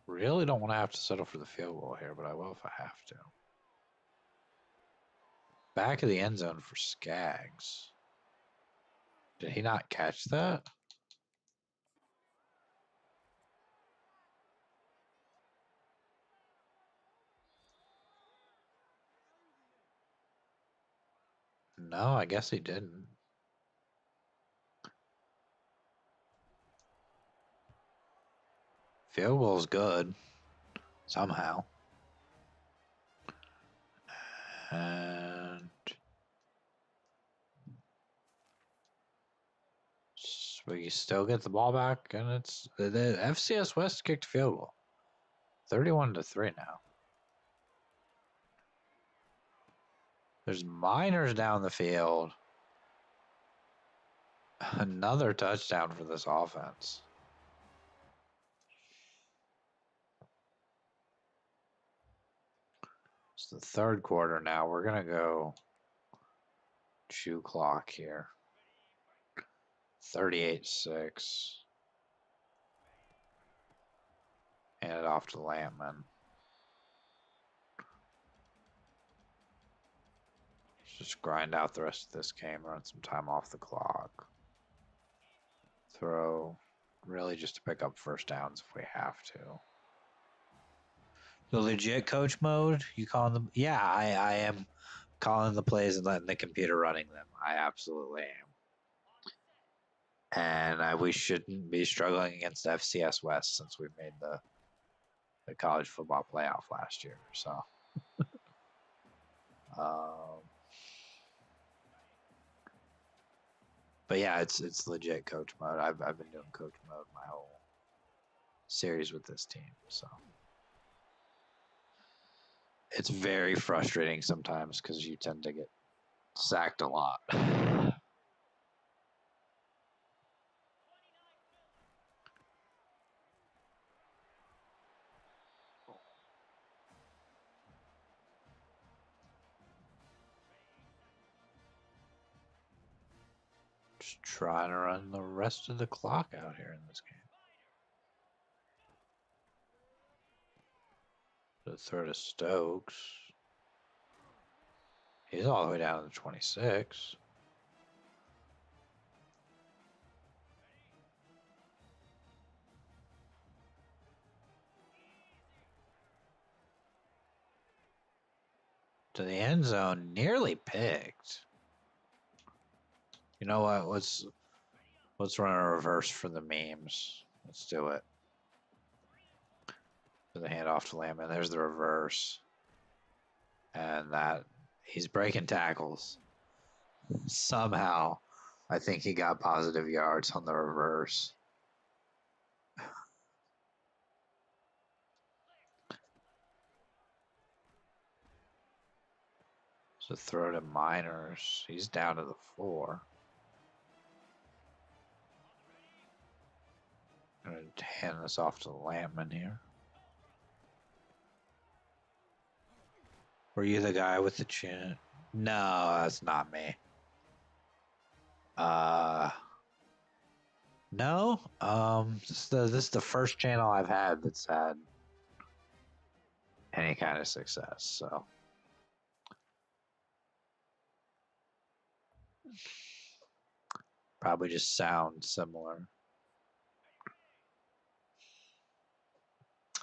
Really don't want to have to settle for the field goal here, but I will if I have to. Back of the end zone for Skaggs. Did he not catch that? No, I guess he didn't. Field goal's good. Somehow. And we still get the ball back, and it's the FCS West kicked field goal. 31-3 now. There's Miners down the field. Another touchdown for this offense. It's the 3rd quarter now. We're going to go chew clock here. 38-6. Hand it off to Lampman. Just grind out the rest of this game, run some time off the clock. Throw, really just to pick up first downs if we have to. The legit coach mode, you calling them? Yeah, I am calling the plays and letting the computer running them. I absolutely am. And we shouldn't be struggling against FCS West since we made the college football playoff last year. So, but yeah, it's legit coach mode. I've been doing coach mode my whole series with this team, so it's very frustrating sometimes because you tend to get sacked a lot. Just trying to run the rest of the clock out here in this game. The throw to Stokes. He's all the way down to 26. To the end zone, nearly picked. You know what? Let's run a reverse for the memes. Let's do it. The handoff to Lamb, and there's the reverse. And that he's breaking tackles. Somehow, I think he got positive yards on the reverse. So throw to Miners. He's down to the 4. I'm going to hand this off to Lampman here. Were you the guy with the chin? No, that's not me. No. This is the first channel I've had that's had any kind of success. So probably just sounds similar.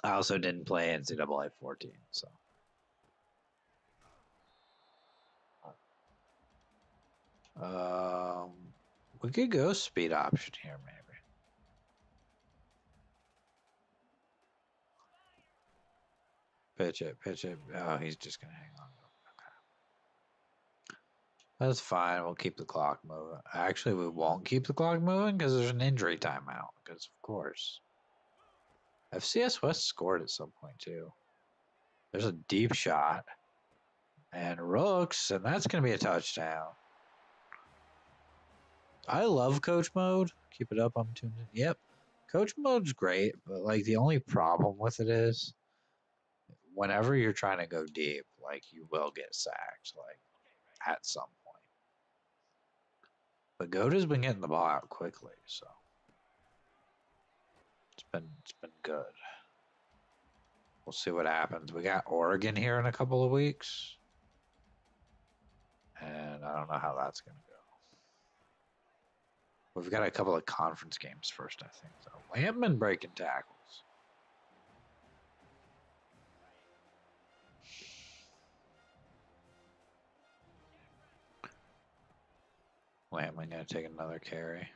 I also didn't play NCAA 14, so. We could go speed option here, maybe. Pitch it, pitch it. Oh, he's just gonna hang on. Okay. That's fine. We'll keep the clock moving. Actually, we won't keep the clock moving because there's an injury timeout. Because of course, FCS West scored at some point too. There's a deep shot, and Rooks, and that's gonna be a touchdown. I love coach mode. Keep it up. I'm tuned in. Yep. Coach mode's great, but like the only problem with it is whenever you're trying to go deep, like you will get sacked, like at some point. But Goda's been getting the ball out quickly, so it's been good. We'll see what happens. We got Oregon here in a couple of weeks, and I don't know how that's gonna go. We've got a couple of conference games first, I think. So Lampman breaking tackles. Lampman gonna take another carry.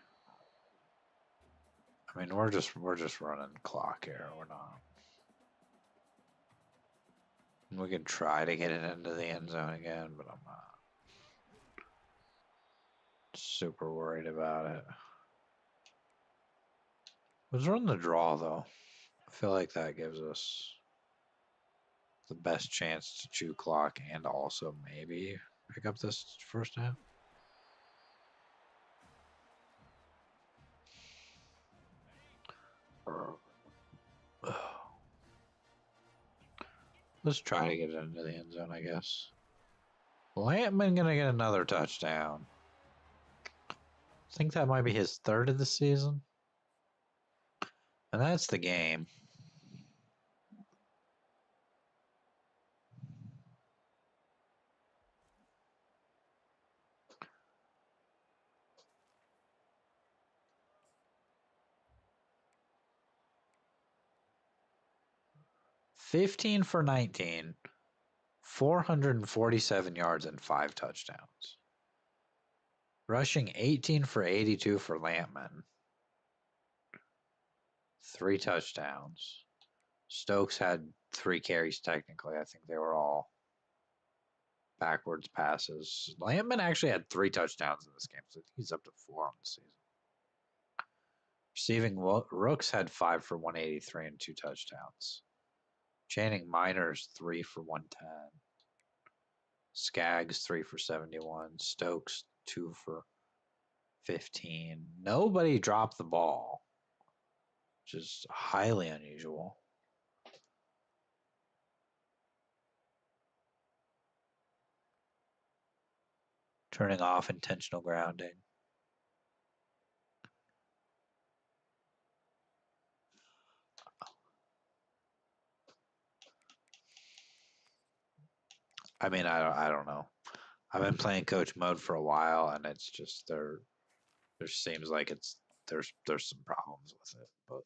I mean, we're just running clock here. We're not. We can try to get it into the end zone again, but I'm not super worried about it. Let's run the draw though. I feel like that gives us the best chance to chew clock and also maybe pick up this first half. Let's try to get it into the end zone, I guess. Lampman gonna get another touchdown. I think that might be his third of the season. And that's the game. $15 for 19, 447 yards and 5 touchdowns. Rushing 18 for 82 for Lampman. 3 touchdowns. Stokes had 3 carries technically. I think they were all backwards passes. Lampman actually had 3 touchdowns in this game, so he's up to 4 on the season. Receiving, Rooks had 5 for 183 and 2 touchdowns. Channing Miners 3 for 110. Skaggs 3 for 71. Stokes 2 for 15. Nobody dropped the ball, which is highly unusual. Turning off intentional grounding. I mean, I don't know. I've been playing coach mode for a while, and it's just there seems like there's some problems with it, but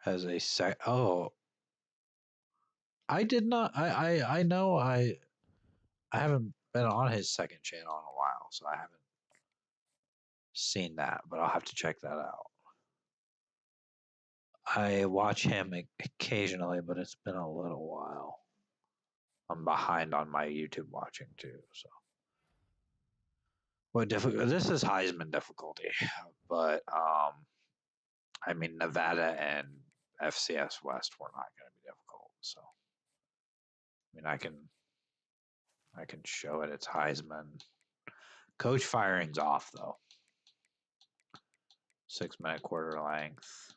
as a I did not I know I haven't been on his second channel in a while, so I haven't seen that, but I'll have to check that out. I watch him occasionally, but it's been a little while. I'm behind on my YouTube watching too, so. Well, this is Heisman difficulty, but I mean Nevada and FCS West were not going to be difficult, so. I mean, I can show it. It's Heisman. Coach firing's off though. 6-minute quarter length.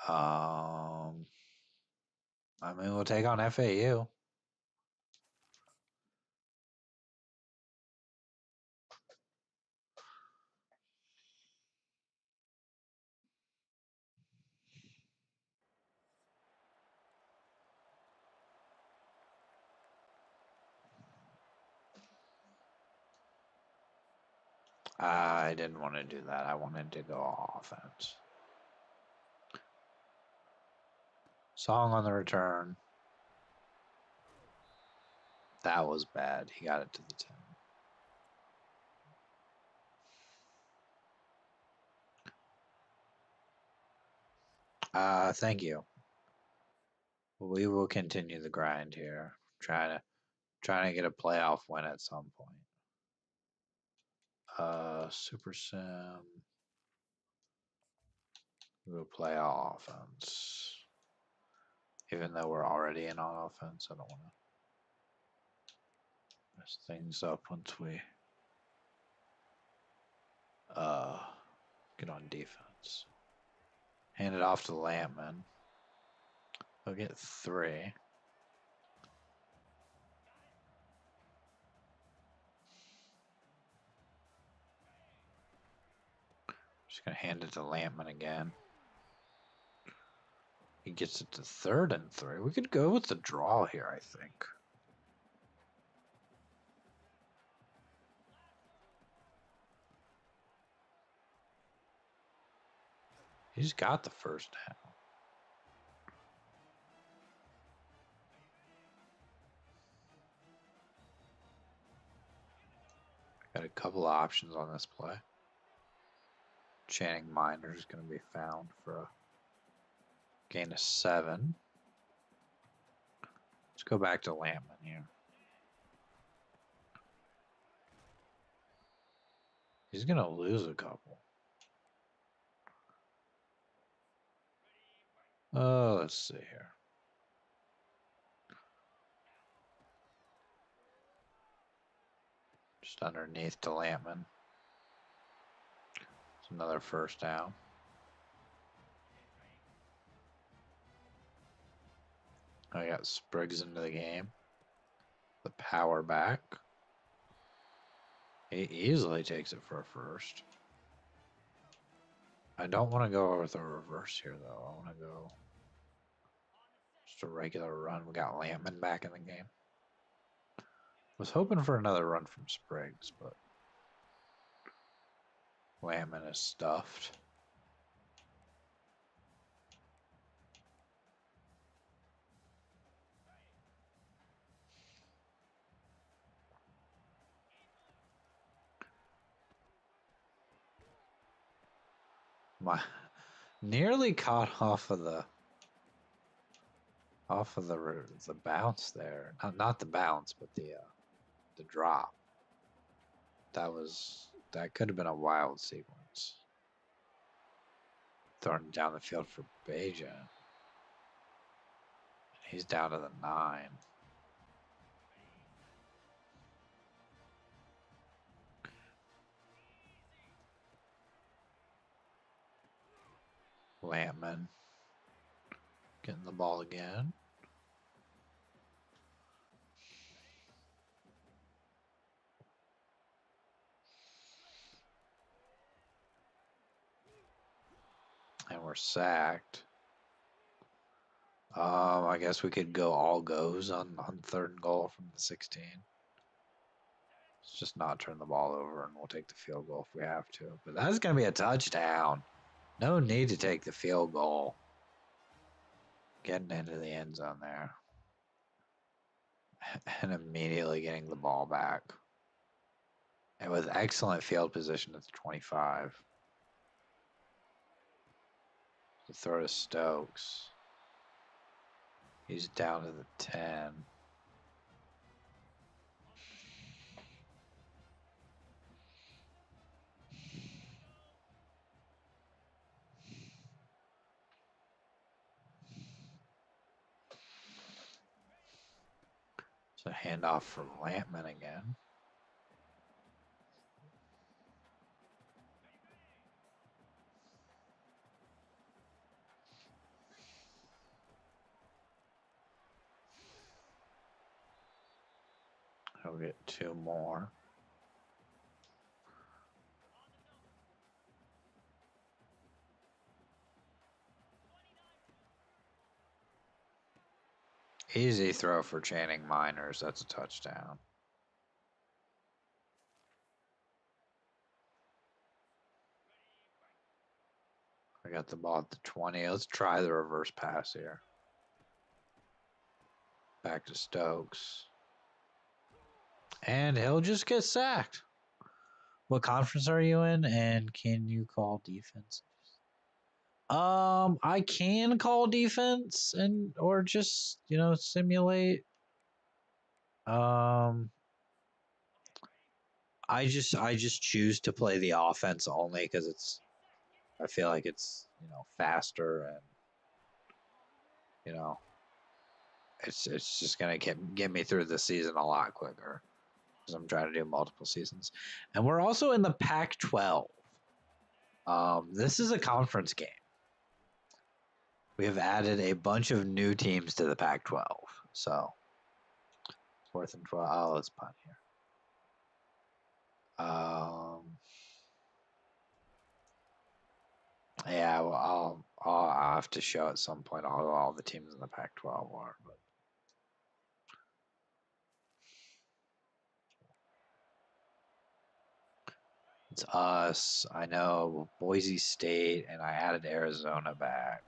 I mean, we'll take on FAU. I didn't want to do that. I wanted to go offense. Song on the return. That was bad. He got it to the 10. Thank you. We will continue the grind here. Trying to get a playoff win at some point. Super Sim. We'll play offense. Even though we're already in on offense, I don't want to mess things up once we get on defense. Hand it off to Lampman. We'll get 3. Just gonna hand it to Lampman again. He gets it to 3rd and 3. We could go with the draw here, I think. He's got the first down. Got a couple of options on this play. Channing Miner is going to be found for a gain of 7. Let's go back to Lampman here. He's going to lose a couple. Oh, let's see here. Just underneath to Lampman. It's another first down. I got Spriggs into the game. The power back. He easily takes it for a first. I don't want to go with a reverse here, though. I want to go just a regular run. We got Lampman back in the game. Was hoping for another run from Spriggs, but Lampman is stuffed. Nearly caught off of the bounce there. Not the bounce, but the drop. That could have been a wild sequence. Throwing down the field for Beja. He's down to the 9. Lampman getting the ball again. And we're sacked. I guess we could go all goes on 3rd and goal from the 16. Let's just not turn the ball over and we'll take the field goal if we have to. But that's going to be a touchdown. No need to take the field goal. Getting into the end zone there. And immediately getting the ball back. And with excellent field position at the 25. The throw to Stokes. He's down to the 10. So handoff for Lampman again. We'll get 2 more. Easy throw for Channing Miners. That's a touchdown. I got the ball at the 20. Let's try the reverse pass here. Back to Stokes. And he'll just get sacked. What conference are you in? And can you call defense? I can call defense or just, simulate. I just choose to play the offense only because I feel like it's, faster and, it's just gonna get me through the season a lot quicker because I'm trying to do multiple seasons. And we're also in the Pac-12. This is a conference game. We have added a bunch of new teams to the Pac-12. So, 4th and 12. Oh, let's punt here. Yeah, well, I'll have to show at some point all the teams in the Pac-12 are. But it's us. I know Boise State, and I added Arizona back.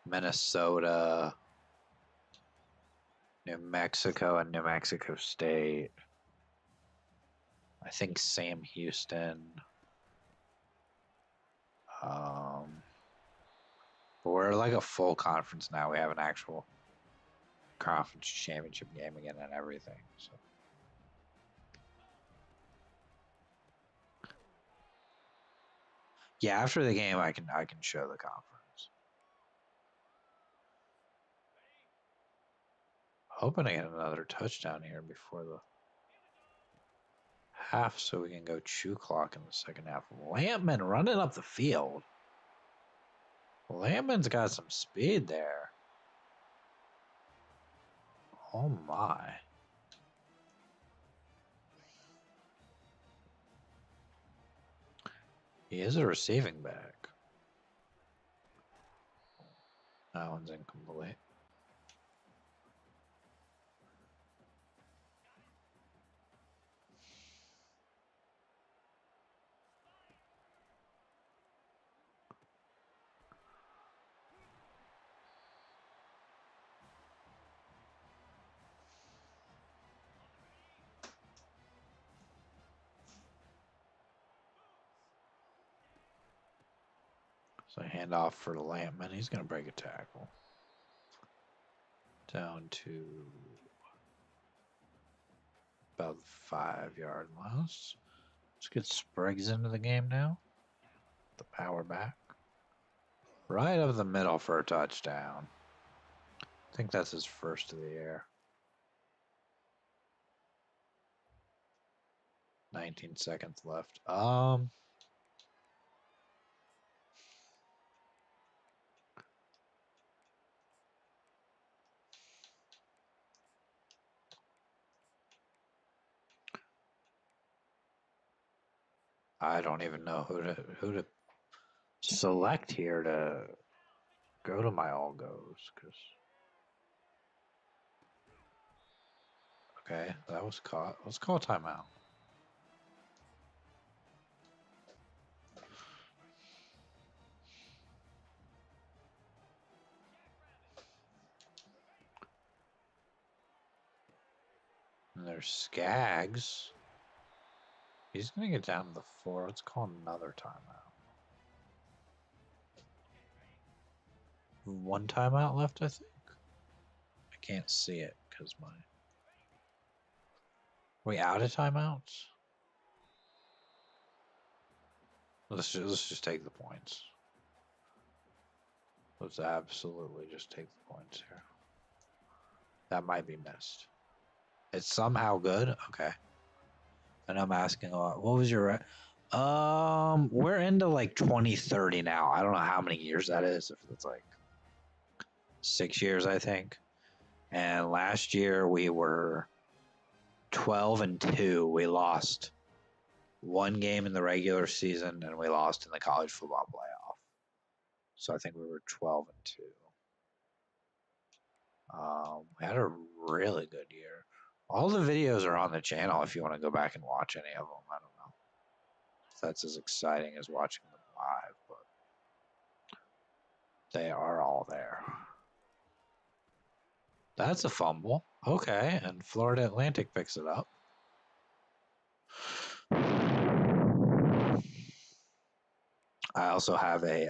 Minnesota, New Mexico, and New Mexico State. I think Sam Houston. But we're like a full conference now. We have an actual conference championship game again and everything. So. Yeah, after the game, I can show the conference. Hoping to get another touchdown here before the half so we can go chew clock in the second half. Lampman running up the field. Lampman's got some speed there. Oh my. He is a receiving back. That one's incomplete. So handoff for Lampman. He's going to break a tackle. Down to about the 5-yard loss. Let's get Spriggs into the game now. The power back. Right up the middle for a touchdown. I think that's his first of the year. 19 seconds left. I don't even know who to select here to go to my all goes, because okay, that was caught. Let's call a timeout. And there's Skaggs. He's gonna get down to the 4. Let's call another timeout. One timeout left, I think. I can't see it because my. We out of timeouts? Let's just take the points. Let's absolutely just take the points here. That might be missed. It's somehow good. Okay. And I'm asking a lot. What was your? We're into like 2030 now. I don't know how many years that is. If it's like 6 years, I think. And last year we were 12-2. We lost one game in the regular season, and we lost in the college football playoff. So I think we were 12-2. We had a really good year. All the videos are on the channel if you want to go back and watch any of them. I don't know if that's as exciting as watching them live, but they are all there. That's a fumble. Okay, and Florida Atlantic picks it up. I also have a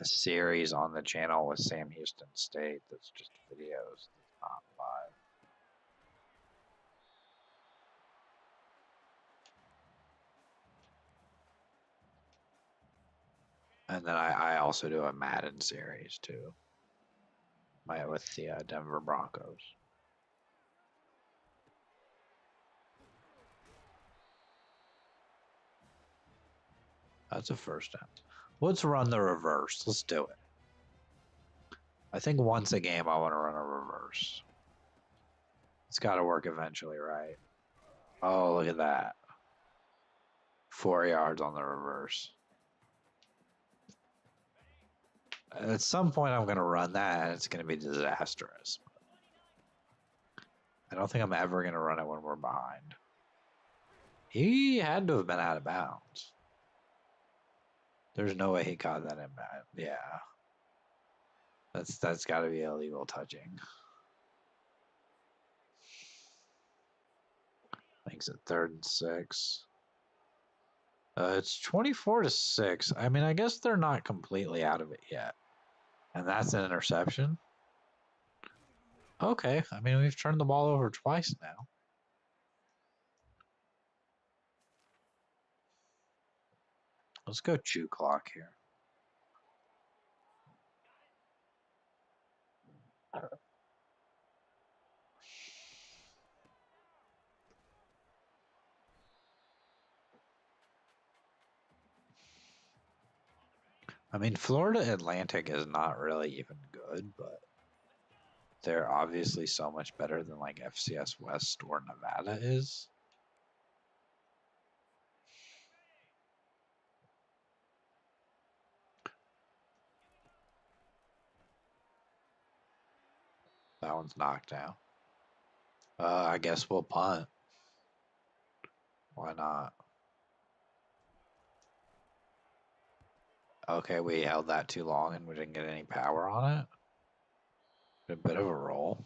series on the channel with Sam Houston State that's just videos. That's not live. And then I also do a Madden series too. With the Denver Broncos. That's a first down. Let's run the reverse. Let's do it. I think once a game I want to run a reverse. It's got to work eventually, right? Oh, look at that. 4 yards on the reverse. At some point I'm going to run that and it's going to be disastrous. I don't think I'm ever going to run it when we're behind. He had to have been out of bounds. There's no way he caught that in bad. Yeah. That's got to be illegal touching. I think it's at 3rd and 6. It's 24-6. I mean, I guess they're not completely out of it yet. And that's an interception. Okay. I mean, we've turned the ball over twice now. Let's go chew clock here. I mean, Florida Atlantic is not really even good, but they're obviously so much better than like FCS West or Nevada is. That one's knocked out. I guess we'll punt. Why not? Okay, we held that too long and we didn't get any power on it. A bit of a roll.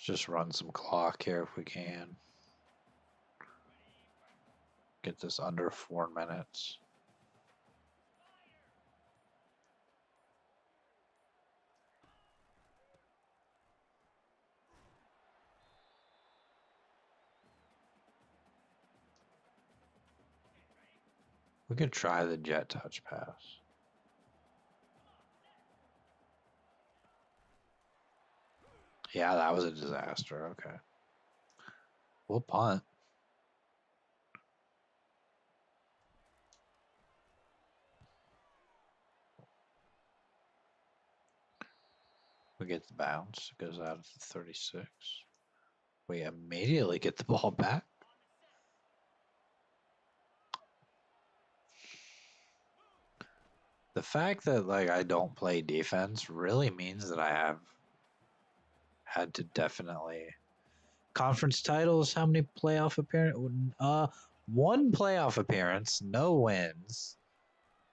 Let's just run some clock here if we can. Get this under 4 minutes. We could try the jet touch pass. Yeah, that was a disaster. Okay. We'll punt. We get the bounce. It goes out of the 36. We immediately get the ball back. The fact that like I don't play defense really means that I have had to definitely conference titles. How many playoff appearance? One playoff appearance, no wins,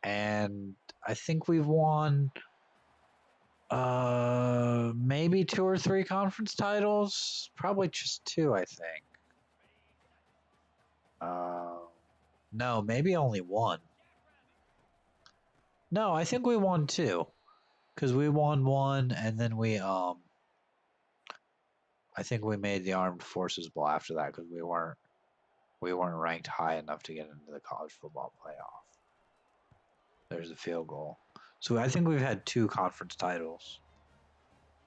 and I think we've won maybe 2 or 3 conference titles. Probably just 2, I think. No, maybe only 1. No, I think we won 2. because we won one, and then I think we made the Armed Forces Bowl after that because we weren't ranked high enough to get into the college football playoff. There's a field goal. So I think we've had 2 conference titles.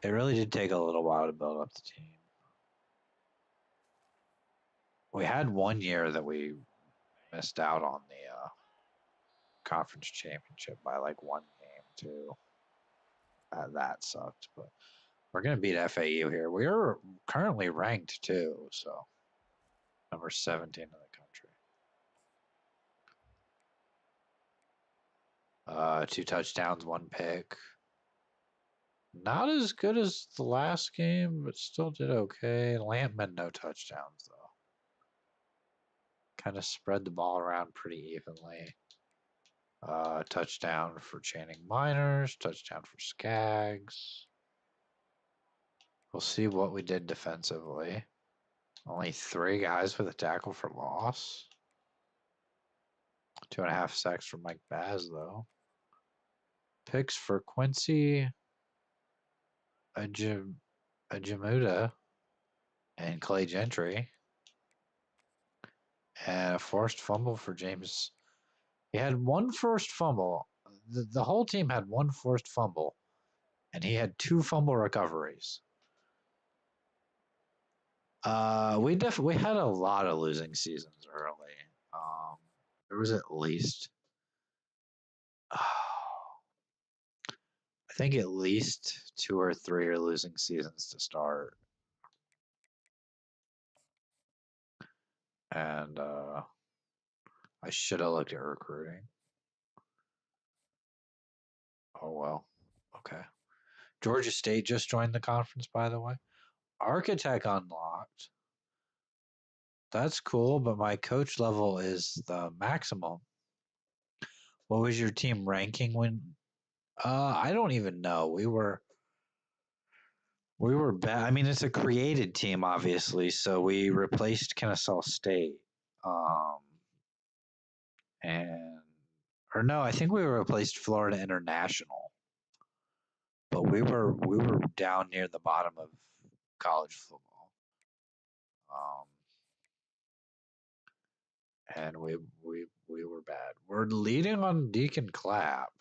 It really did take a little while to build up the team. We had one year that we missed out on the conference championship by like 1 game too. That sucked, but we're gonna beat FAU here. We are currently ranked too, so number 17 in the country. 2 touchdowns, 1 pick. Not as good as the last game, but still did okay. Lampman, no touchdowns though. Kind of spread the ball around pretty evenly. Touchdown for Channing Miners, touchdown for Skaggs. We'll see what we did defensively. Only 3 guys with a tackle for loss. 2.5 sacks for Mike Baz, though. Picks for Quincy Ajamuda and Clay Gentry. And a forced fumble for James. He had 1 forced fumble. The whole team had 1 forced fumble, and he had 2 fumble recoveries. We had a lot of losing seasons early. There was at least, I think at least 2 or 3 are losing seasons to start, and I should have looked at recruiting. Oh well, okay. Georgia State just joined the conference, by the way. Architect unlocked. That's cool, but my coach level is the maximum. What was your team ranking when? I don't even know. We were bad. I mean, it's a created team, obviously. So we replaced Kennesaw State, um, and or no, I think we replaced Florida International. But we were down near the bottom of college football, um, and we were bad. We're leading on Deacon Clapp.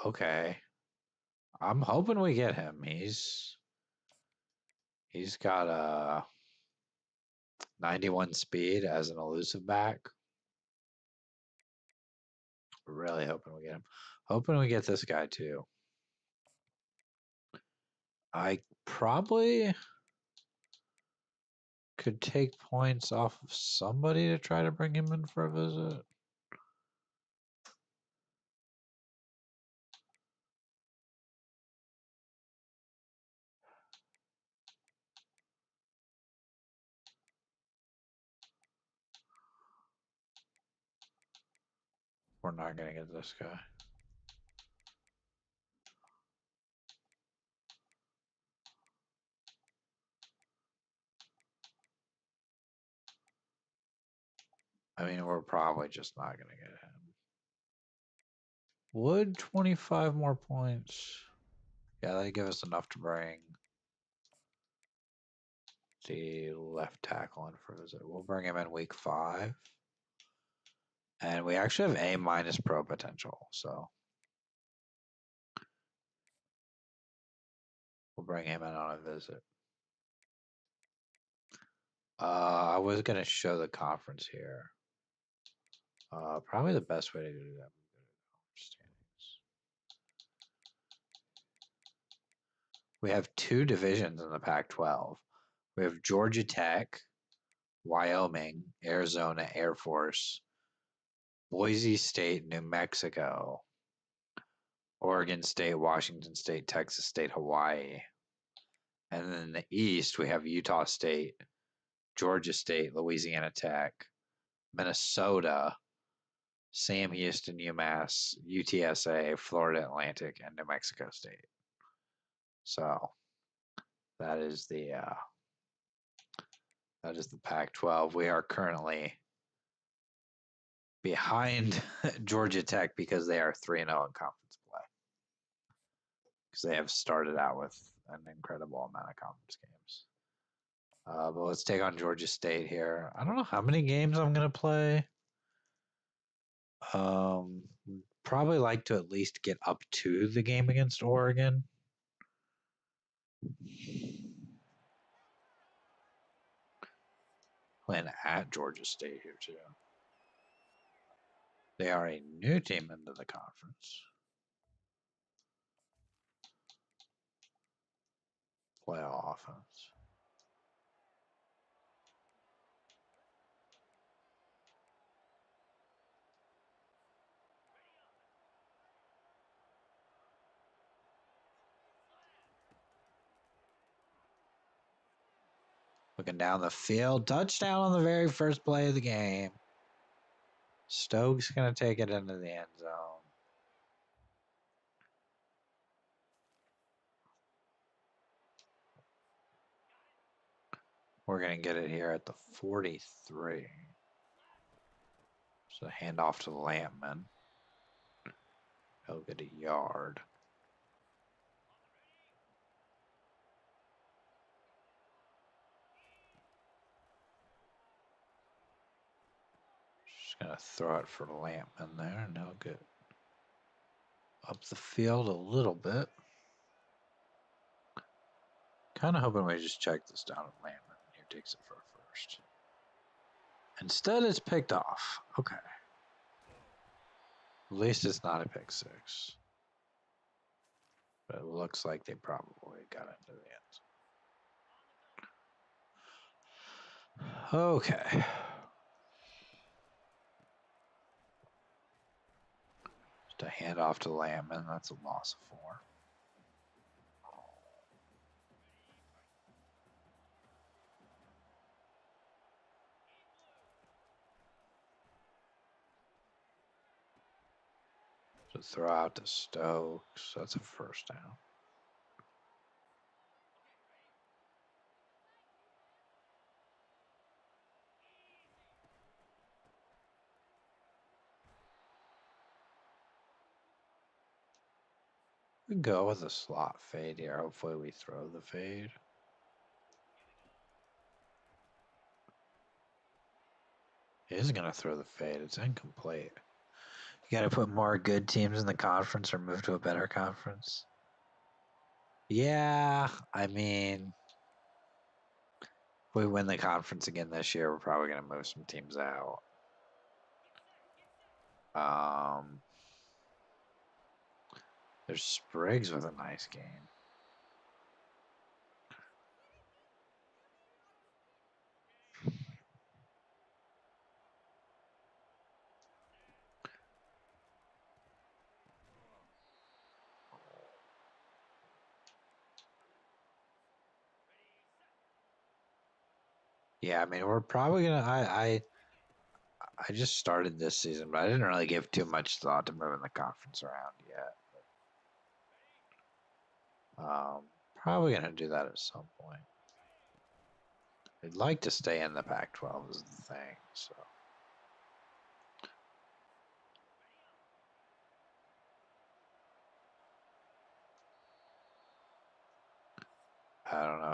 Okay, I'm hoping we get him. He's got a 91 speed as an elusive back. We're really hoping we get him. Hoping we get this guy too. I probably could take points off of somebody to try to bring him in for a visit. We're not going to get this guy. I mean, we're probably just not going to get him. Would 25 more points? Yeah, they give us enough to bring the left tackle in for a visit. We'll bring him in week 5. And we actually have A- pro potential, so we'll bring him in on a visit. I was going to show the conference here. Probably the best way to do that. We have 2 divisions in the Pac-12. We have Georgia Tech, Wyoming, Arizona Air Force, Boise State, New Mexico, Oregon State, Washington State, Texas State, Hawaii. And then in the East, we have Utah State, Georgia State, Louisiana Tech, Minnesota, Sam Houston, UMass, UTSA, Florida Atlantic, and New Mexico State. So that is the Pac-12. We are currently behind Georgia Tech because they are 3-0 in conference play. because they have started out with an incredible amount of conference games. But let's take on Georgia State here. I don't know how many games I'm gonna play. Probably like to at least get up to the game against Oregon. Playing at Georgia State here too. They are a new team into the conference. Playoff offense. Looking down the field. Touchdown on the very first play of the game. Stokes going to take it into the end zone. We're going to get it here at the 43. So handoff to the Lampman. He'll get a yard. Just going to throw it for the Lampman there, and he'll get up the field a little bit. Kind of hoping we just check this down at Lampman. He takes it for a first. Instead, it's picked off. Okay. At least it's not a pick six. But it looks like they probably got into the end. Okay. Just a handoff to Lampman. That's a loss of 4. So throw out to Stokes. That's a first down. We go with a slot fade here. Hopefully we throw the fade. He is going to throw the fade. It's incomplete. You got to put more good teams in the conference or move to a better conference. Yeah, I mean, if we win the conference again this year, we're probably going to move some teams out. There's Spriggs with a nice game. Yeah, I mean, we're probably gonna. I just started this season, but I didn't really give too much thought to moving the conference around yet. Probably gonna do that at some point. I'd like to stay in the Pac-12 is the thing. So I don't know